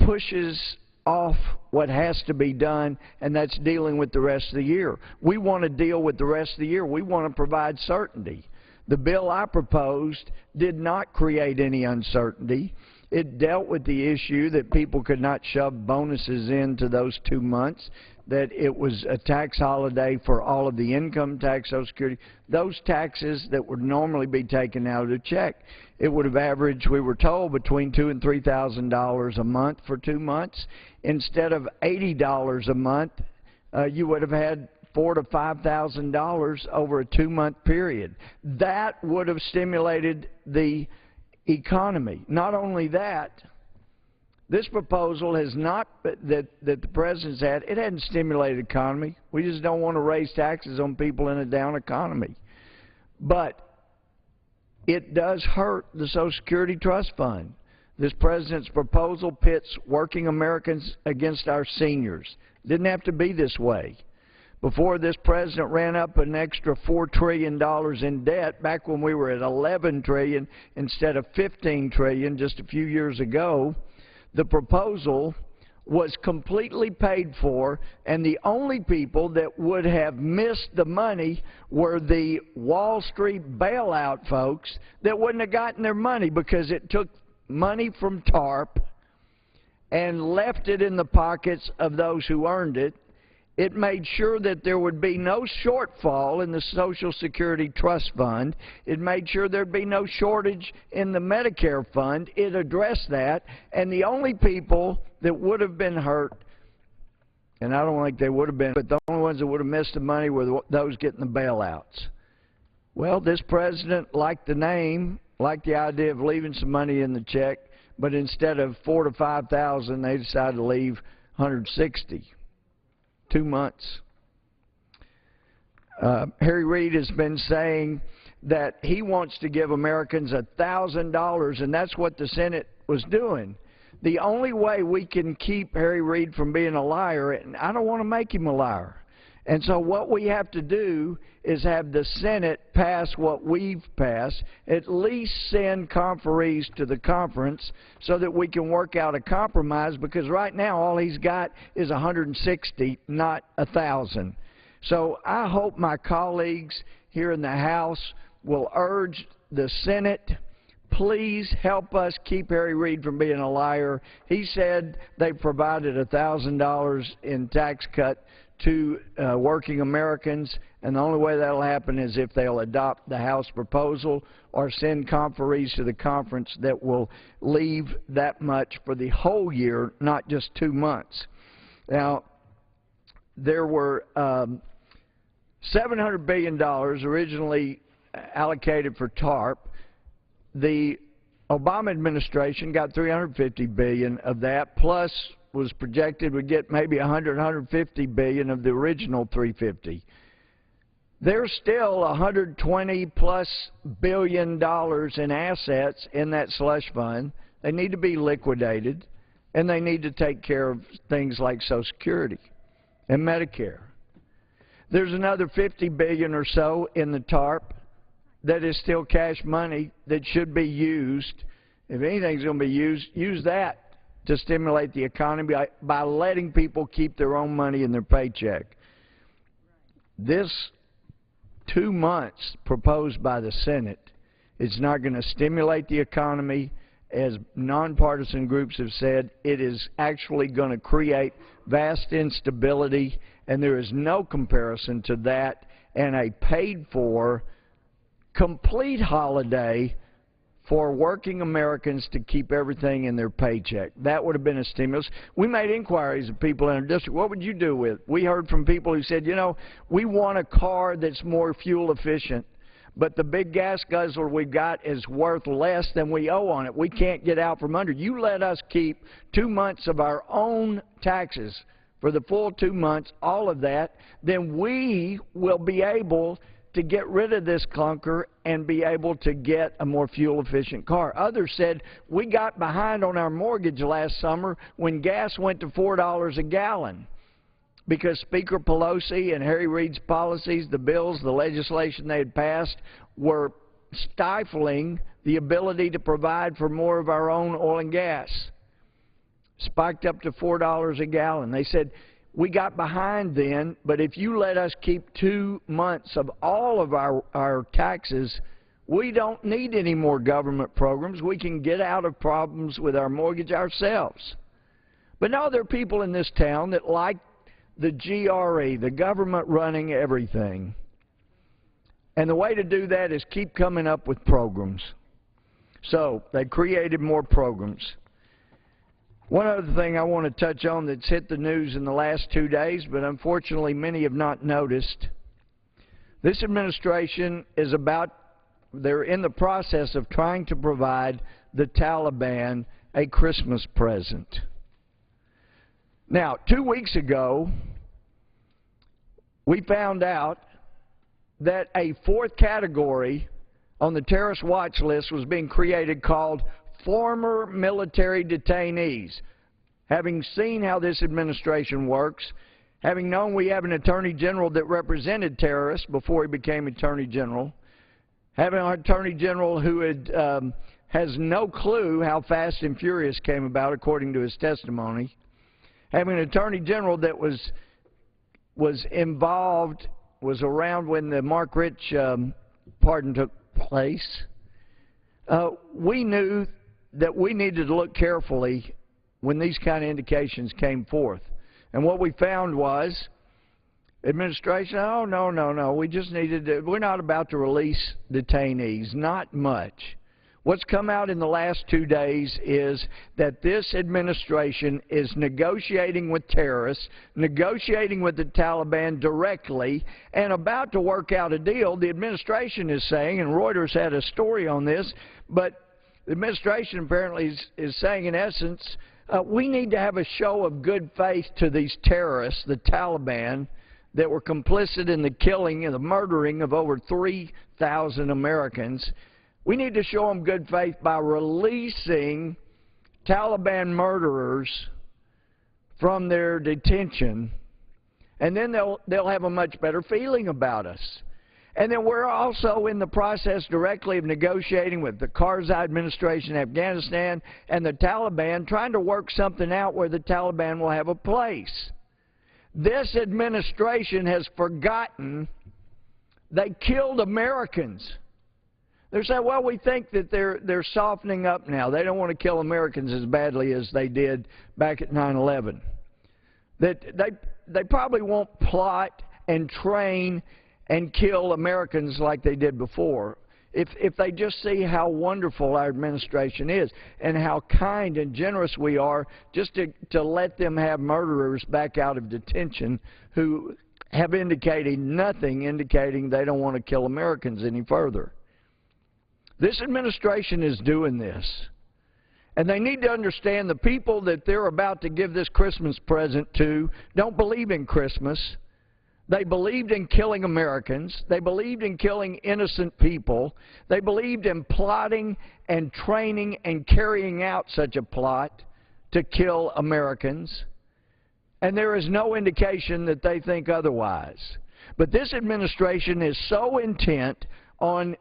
pushes off what has to be done, and that's dealing with the rest of the year. We want to deal with the rest of the year. We want to provide certainty. The bill I proposed did not create any uncertainty. It dealt with the issue that people could not shove bonuses into those 2 months, that it was a tax holiday for all of the income tax, Social Security, those taxes that would normally be taken out of the check. It would have averaged, we were told, between $2,000 and $3,000 a month for 2 months. Instead of $80 a month, you would have had $4,000 to $5,000 over a 2-month period. That would have stimulated the economy. Not only that, this proposal has not, that the President's had, it hadn't stimulated the economy. We just don't want to raise taxes on people in a down economy. But it does hurt the Social Security Trust Fund. This President's proposal pits working Americans against our seniors. Didn't have to be this way. Before this President ran up an extra $4 trillion in debt, back when we were at $11 trillion instead of $15 trillion just a few years ago, the proposal was completely paid for, and the only people that would have missed the money were the Wall Street bailout folks that wouldn't have gotten their money because it took money from TARP and left it in the pockets of those who earned it. It made sure that there would be no shortfall in the Social Security Trust Fund. It made sure there'd be no shortage in the Medicare fund. It addressed that, and the only people that would have been hurt, and I don't think they would have been, but the only ones that would have missed the money were those getting the bailouts. Well, this President liked the name, liked the idea of leaving some money in the check, but instead of $4,000 to $5,000, they decided to leave $160. 2 months. Harry Reid has been saying that he wants to give Americans $1,000, and that's what the Senate was doing. The only way we can keep Harry Reid from being a liar, and I don't want to make him a liar, and so what we have to do is have the Senate pass what we've passed, at least send conferees to the conference so that we can work out a compromise, because right now all he's got is 160, not 1,000. So I hope my colleagues here in the House will urge the Senate, please help us keep Harry Reid from being a liar. He said they provided $1,000 in tax cut to working Americans, and the only way that will happen is if they'll adopt the House proposal or send conferees to the conference that will leave that much for the whole year, not just 2 months. Now, there were $700 billion originally allocated for TARP. The Obama administration got $350 billion of that, plus was projected would get maybe $150 billion of the original $350. There's still $120+ billion in assets in that slush fund. They need to be liquidated, and they need to take care of things like Social Security and Medicare. There's another $50 billion or so in the TARP that is still cash money that should be used. If anything's going to be used, use that to stimulate the economy by letting people keep their own money in their paycheck. This 2 months proposed by the Senate is not going to stimulate the economy. As nonpartisan groups have said, it is actually going to create vast instability, and there is no comparison to that and a paid-for complete holiday for working Americans to keep everything in their paycheck. That would have been a stimulus. We made inquiries of people in our district. What would you do with it? We heard from people who said, you know, we want a car that's more fuel efficient, but the big gas guzzler we've got is worth less than we owe on it. We can't get out from under. You let us keep 2 months of our own taxes, for the full 2 months, all of that, then we will be able to get rid of this clunker and be able to get a more fuel-efficient car. Others said, we got behind on our mortgage last summer when gas went to $4 a gallon because Speaker Pelosi and Harry Reid's policies, the bills, the legislation they had passed were stifling the ability to provide for more of our own oil and gas. Spiked up to $4 a gallon. They said, we got behind then, but if you let us keep 2 months of all of our taxes, we don't need any more government programs. We can get out of problems with our mortgage ourselves. But no, there are people in this town that like the GRE, the government running everything. And the way to do that is keep coming up with programs. So they created more programs. One other thing I want to touch on that's hit the news in the last 2 days, but unfortunately many have not noticed. This administration is they're in the process of trying to provide the Taliban a Christmas present. Now, 2 weeks ago, we found out that a fourth category on the terrorist watch list was being created called former military detainees. Having seen how this administration works, having known we have an Attorney General that represented terrorists before he became Attorney General, having an Attorney General who has no clue how Fast and Furious came about according to his testimony, having an Attorney General that was involved, was around when the Mark Rich pardon took place, we knew that we needed to look carefully when these kind of indications came forth. And what we found was, administration, oh, no, we just needed to, we're not about to release detainees, not much. What's come out in the last 2 days is that this administration is negotiating with terrorists, negotiating with the Taliban directly, and about to work out a deal. The administration is saying, and Reuters had a story on this, but the administration apparently is saying, in essence, we need to have a show of good faith to these terrorists, the Taliban, that were complicit in the killing and the murdering of over 3,000 Americans. We need to show them good faith by releasing Taliban murderers from their detention, and then they'll have a much better feeling about us. And then we're also in the process directly of negotiating with the Karzai administration in Afghanistan and the Taliban, trying to work something out where the Taliban will have a place. This administration has forgotten they killed Americans. They're saying, well, we think that they're softening up now. They don't want to kill Americans as badly as they did back at 9/11. That they probably won't plot and train and kill Americans like they did before. If they just see how wonderful our administration is and how kind and generous we are just to let them have murderers back out of detention who have indicated nothing indicating they don't want to kill Americans any further. This administration is doing this. And they need to understand the people that they're about to give this Christmas present to don't believe in Christmas. They believed in killing Americans. They believed in killing innocent people. They believed in plotting and training and carrying out such a plot to kill Americans. And there is no indication that they think otherwise. But this administration is so intent on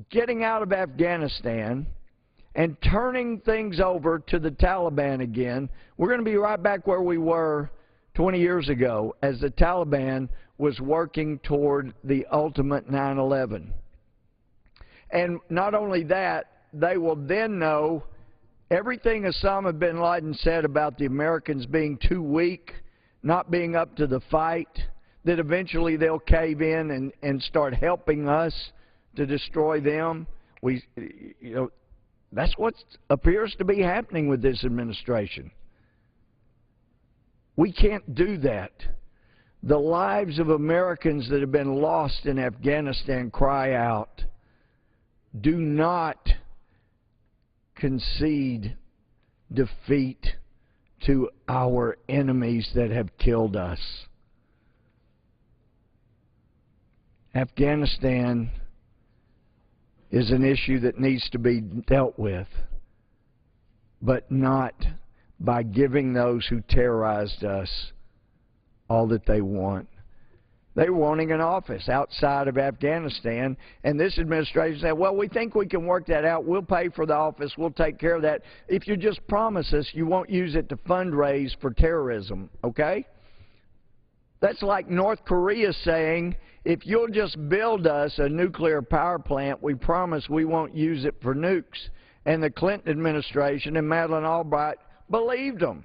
getting out of Afghanistan and turning things over to the Taliban again. We're going to be right back where we were 20 years ago as the Taliban was working toward the ultimate 9/11. And not only that, they will then know everything Osama bin Laden said about the Americans being too weak, not being up to the fight, that eventually they'll cave in and start helping us to destroy them. That's what appears to be happening with this administration. We can't do that. The lives of Americans that have been lost in Afghanistan cry out. Do not concede defeat to our enemies that have killed us. Afghanistan is an issue that needs to be dealt with, but not by giving those who terrorized us all that they want. They're wanting an office outside of Afghanistan, and this administration said, well, we think we can work that out. We'll pay for the office. We'll take care of that. If you just promise us you won't use it to fundraise for terrorism, okay? That's like North Korea saying, if you'll just build us a nuclear power plant, we promise we won't use it for nukes. And the Clinton administration and Madeleine Albright believed them.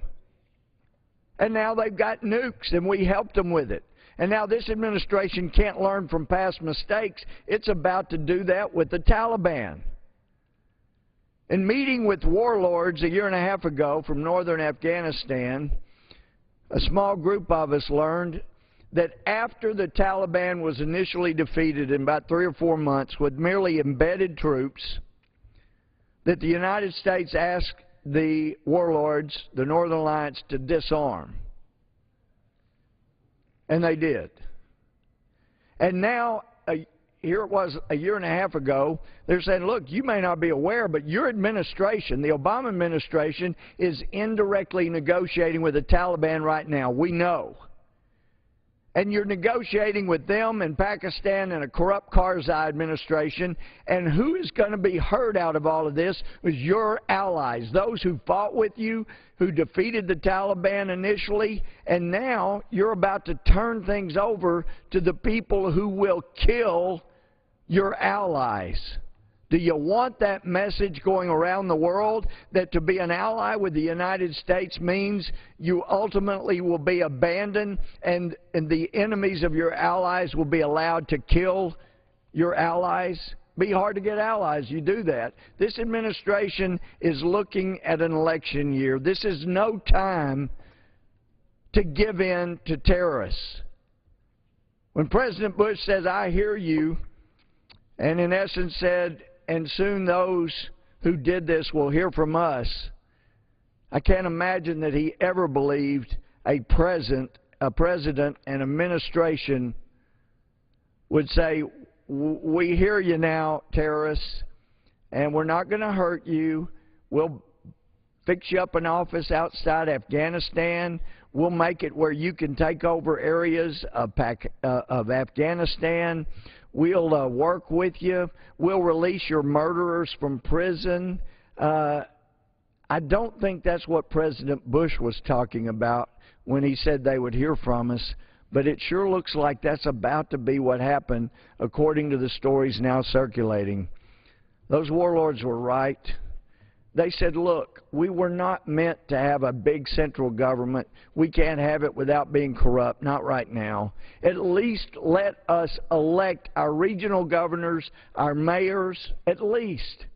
And now they've got nukes, and we helped them with it. And now this administration can't learn from past mistakes. It's about to do that with the Taliban. In meeting with warlords a year and a half ago from northern Afghanistan, a small group of us learned that after the Taliban was initially defeated in about 3 or 4 months with merely embedded troops, that the United States asked the warlords, the Northern Alliance, to disarm. And they did. And now, here it was a year and a half ago, they're saying, look, you may not be aware, but your administration, the Obama administration, is indirectly negotiating with the Taliban right now. We know. And you're negotiating with them and Pakistan and a corrupt Karzai administration. And who is going to be hurt out of all of this is your allies, those who fought with you, who defeated the Taliban initially, and now you're about to turn things over to the people who will kill your allies. Do you want that message going around the world that to be an ally with the United States means you ultimately will be abandoned and the enemies of your allies will be allowed to kill your allies? Be hard to get allies. You do that. This administration is looking at an election year. This is no time to give in to terrorists. When President Bush says, I hear you, and in essence said, and soon those who did this will hear from us, I can't imagine that he ever believed a president and administration would say, we hear you now, terrorists, and we're not going to hurt you. We'll fix you up an office outside Afghanistan. We'll make it where you can take over areas of Afghanistan. We'll work with you. We'll release your murderers from prison. I don't think that's what President Bush was talking about when he said they would hear from us, but it sure looks like that's about to be what happened according to the stories now circulating. Those warlords were right. They said, look, we were not meant to have a big central government. We can't have it without being corrupt, not right now. At least let us elect our regional governors, our mayors, at least.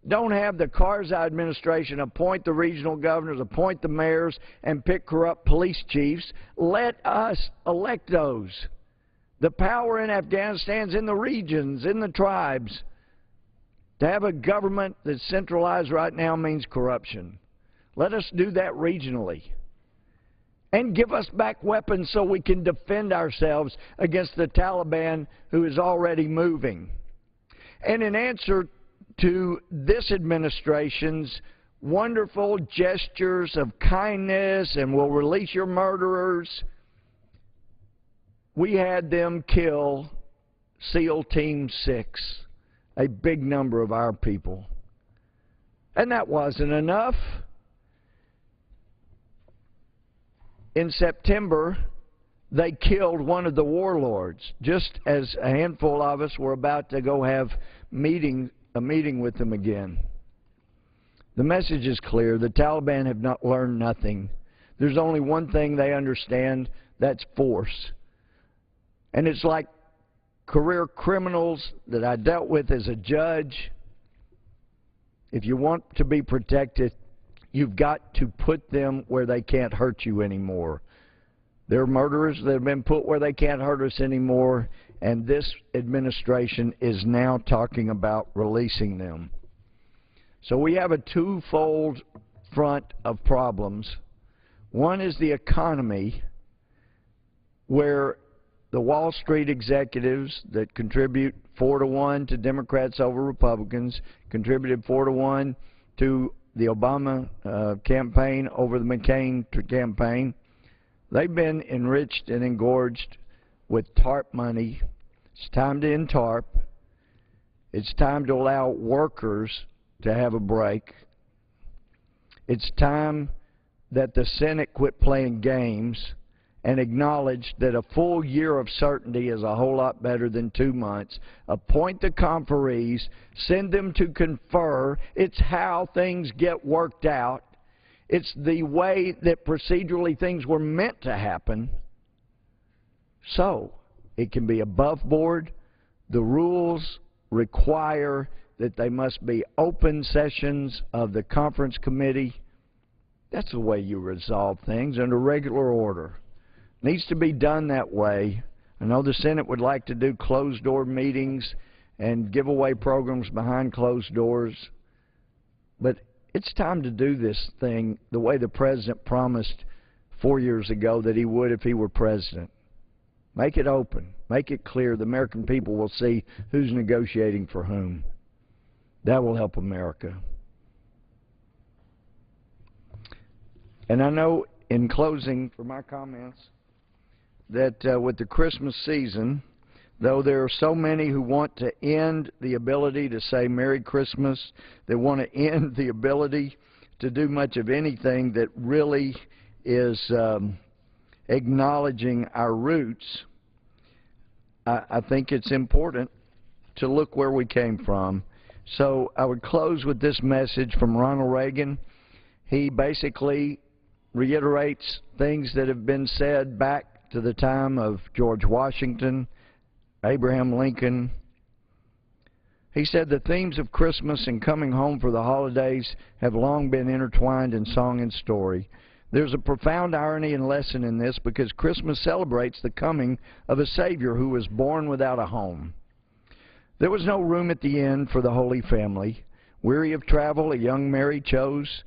Don't have the Karzai administration appoint the regional governors, appoint the mayors, and pick corrupt police chiefs. Let us elect those. The power in Afghanistan's in the regions, in the tribes. To have a government that's centralized right now means corruption. Let us do that regionally. And give us back weapons so we can defend ourselves against the Taliban who is already moving. And in answer to this administration's wonderful gestures of kindness and we'll release your murderers, we had them kill SEAL Team 6. A big number of our people. And that wasn't enough. In September, they killed one of the warlords, just as a handful of us were about to go have a meeting with them again. The message is clear. The Taliban have not learned nothing. There's only one thing they understand, that's force. And it's like career criminals that I dealt with as a judge. If you want to be protected, you've got to put them where they can't hurt you anymore. There are murderers that have been put where they can't hurt us anymore, and this administration is now talking about releasing them. So we have a twofold front of problems. One is the economy, where the Wall Street executives that contribute 4-to-1 to Democrats over Republicans contributed 4-to-1 to the Obama campaign over the McCain campaign. They've been enriched and engorged with TARP money. It's time to end TARP. It's time to allow workers to have a break. It's time that the Senate quit playing games and acknowledge that a full year of certainty is a whole lot better than 2 months. Appoint the conferees, send them to confer. It's how things get worked out. It's the way that procedurally things were meant to happen. So it can be above board. The rules require that they must be open sessions of the conference committee. That's the way you resolve things under regular order. Needs to be done that way. I know the Senate would like to do closed-door meetings and give away programs behind closed doors, but it's time to do this thing the way the President promised 4 years ago that he would if he were President. Make it open. Make it clear. The American people will see who's negotiating for whom. That will help America. And I know, in closing for my comments, that with the Christmas season, though there are so many who want to end the ability to say Merry Christmas, they want to end the ability to do much of anything that really is acknowledging our roots, I think it's important to look where we came from. So I would close with this message from Ronald Reagan. He basically reiterates things that have been said back to the time of George Washington, Abraham Lincoln. He said the themes of Christmas and coming home for the holidays have long been intertwined in song and story. There's a profound irony and lesson in this because Christmas celebrates the coming of a Savior who was born without a home. There was no room at the inn for the Holy Family. Weary of travel, a young Mary close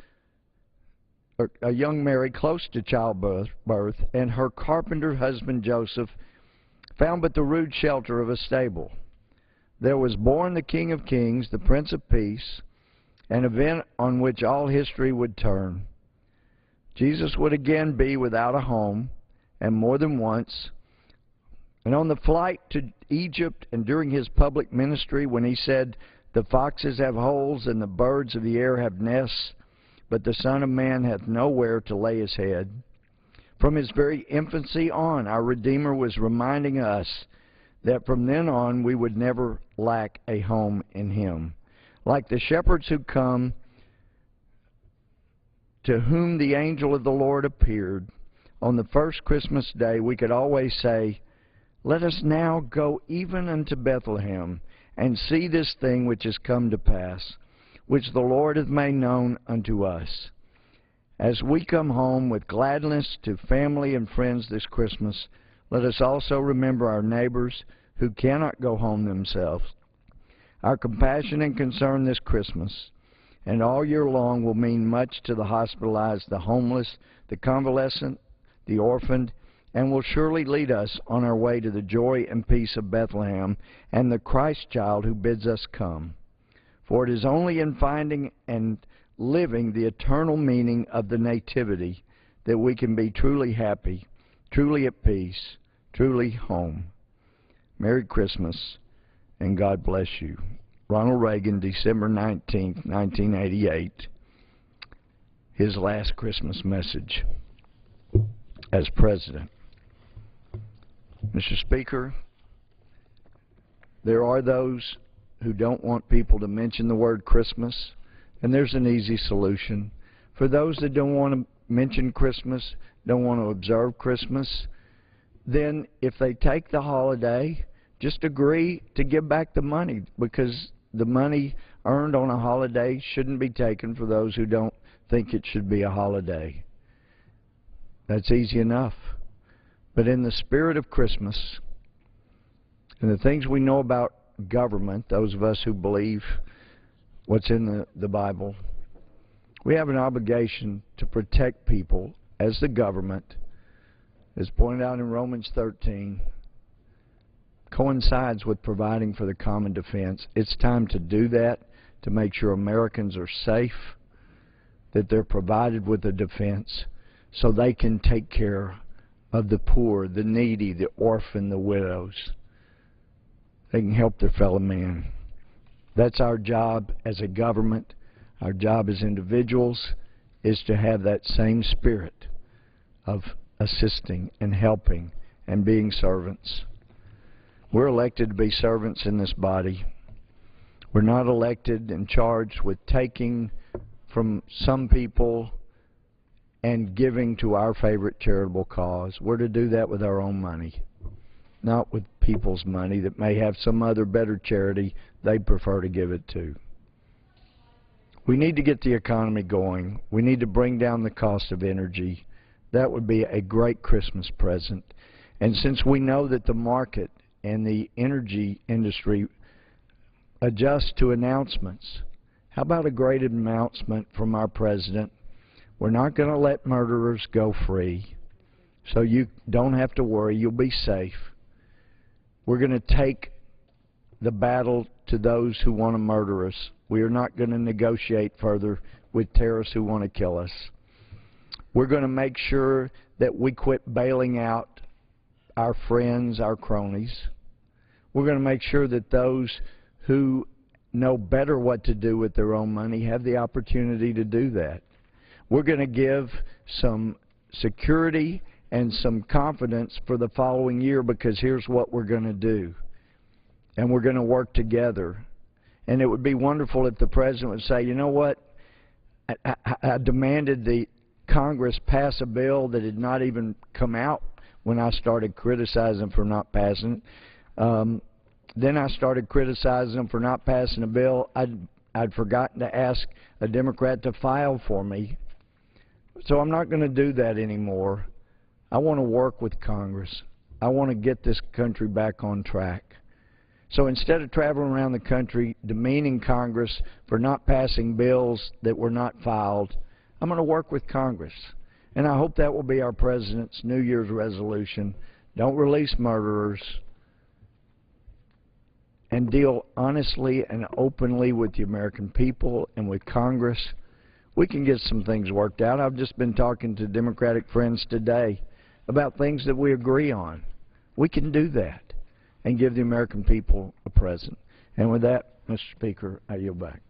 to childbirth, and her carpenter husband Joseph found but the rude shelter of a stable. There was born the King of Kings, the Prince of Peace, an event on which all history would turn. Jesus would again be without a home, and more than once. And on the flight to Egypt and during his public ministry, when he said, "The foxes have holes and the birds of the air have nests, but the Son of Man hath nowhere to lay his head." From his very infancy on, our Redeemer was reminding us that from then on we would never lack a home in him. Like the shepherds who come, to whom the angel of the Lord appeared, on the first Christmas day we could always say, "Let us now go even unto Bethlehem, and see this thing which is come to pass, which the Lord hath made known unto us." As we come home with gladness to family and friends this Christmas, let us also remember our neighbors who cannot go home themselves. Our compassion and concern this Christmas and all year long will mean much to the hospitalized, the homeless, the convalescent, the orphaned, and will surely lead us on our way to the joy and peace of Bethlehem and the Christ child who bids us come. For it is only in finding and living the eternal meaning of the Nativity that we can be truly happy, truly at peace, truly home. Merry Christmas, and God bless you. Ronald Reagan, December 19, 1988, his last Christmas message as President. Mr. Speaker, there are those who don't want people to mention the word Christmas, and there's an easy solution. For those that don't want to mention Christmas, don't want to observe Christmas, then if they take the holiday, just agree to give back the money, because the money earned on a holiday shouldn't be taken for those who don't think it should be a holiday. That's easy enough. But in the spirit of Christmas and the things we know about government, those of us who believe what's in the Bible, We have an obligation to protect people as the government, as pointed out in Romans 13, coincides with providing for the common defense. It's time to do that, to make sure Americans are safe, that they're provided with a defense so they can take care of the poor, the needy, the orphan, the widows. They can help their fellow man. That's our job as a government. Our job as individuals is to have that same spirit of assisting and helping and being servants. We're elected to be servants in this body. We're not elected and charged with taking from some people and giving to our favorite charitable cause. We're to do that with our own money, not with people's money that may have some other better charity they'd prefer to give it to. We need to get the economy going. We need to bring down the cost of energy. That would be a great Christmas present. And since we know that the market and the energy industry adjust to announcements, how about a great announcement from our president? We're not going to let murderers go free, so you don't have to worry. You'll be safe. We're going to take the battle to those who want to murder us. We are not going to negotiate further with terrorists who want to kill us. We're going to make sure that we quit bailing out our friends, our cronies. We're going to make sure that those who know better what to do with their own money have the opportunity to do that. We're going to give some security and some confidence for the following year, because here's what we're going to do. And we're going to work together. And it would be wonderful if the president would say, you know what, I demanded the Congress pass a bill that had not even come out when I started criticizing them for not passing it. Then I started criticizing them for not passing a bill I'd forgotten to ask a Democrat to file for me. So I'm not going to do that anymore. I want to work with Congress. I want to get this country back on track. So instead of traveling around the country demeaning Congress for not passing bills that were not filed, I'm going to work with Congress. And I hope that will be our president's New Year's resolution. Don't release murderers, and deal honestly and openly with the American people and with Congress. We can get some things worked out. I've just been talking to Democratic friends today about things that we agree on. We can do that and give the American people a present. And with that, Mr. Speaker, I yield back.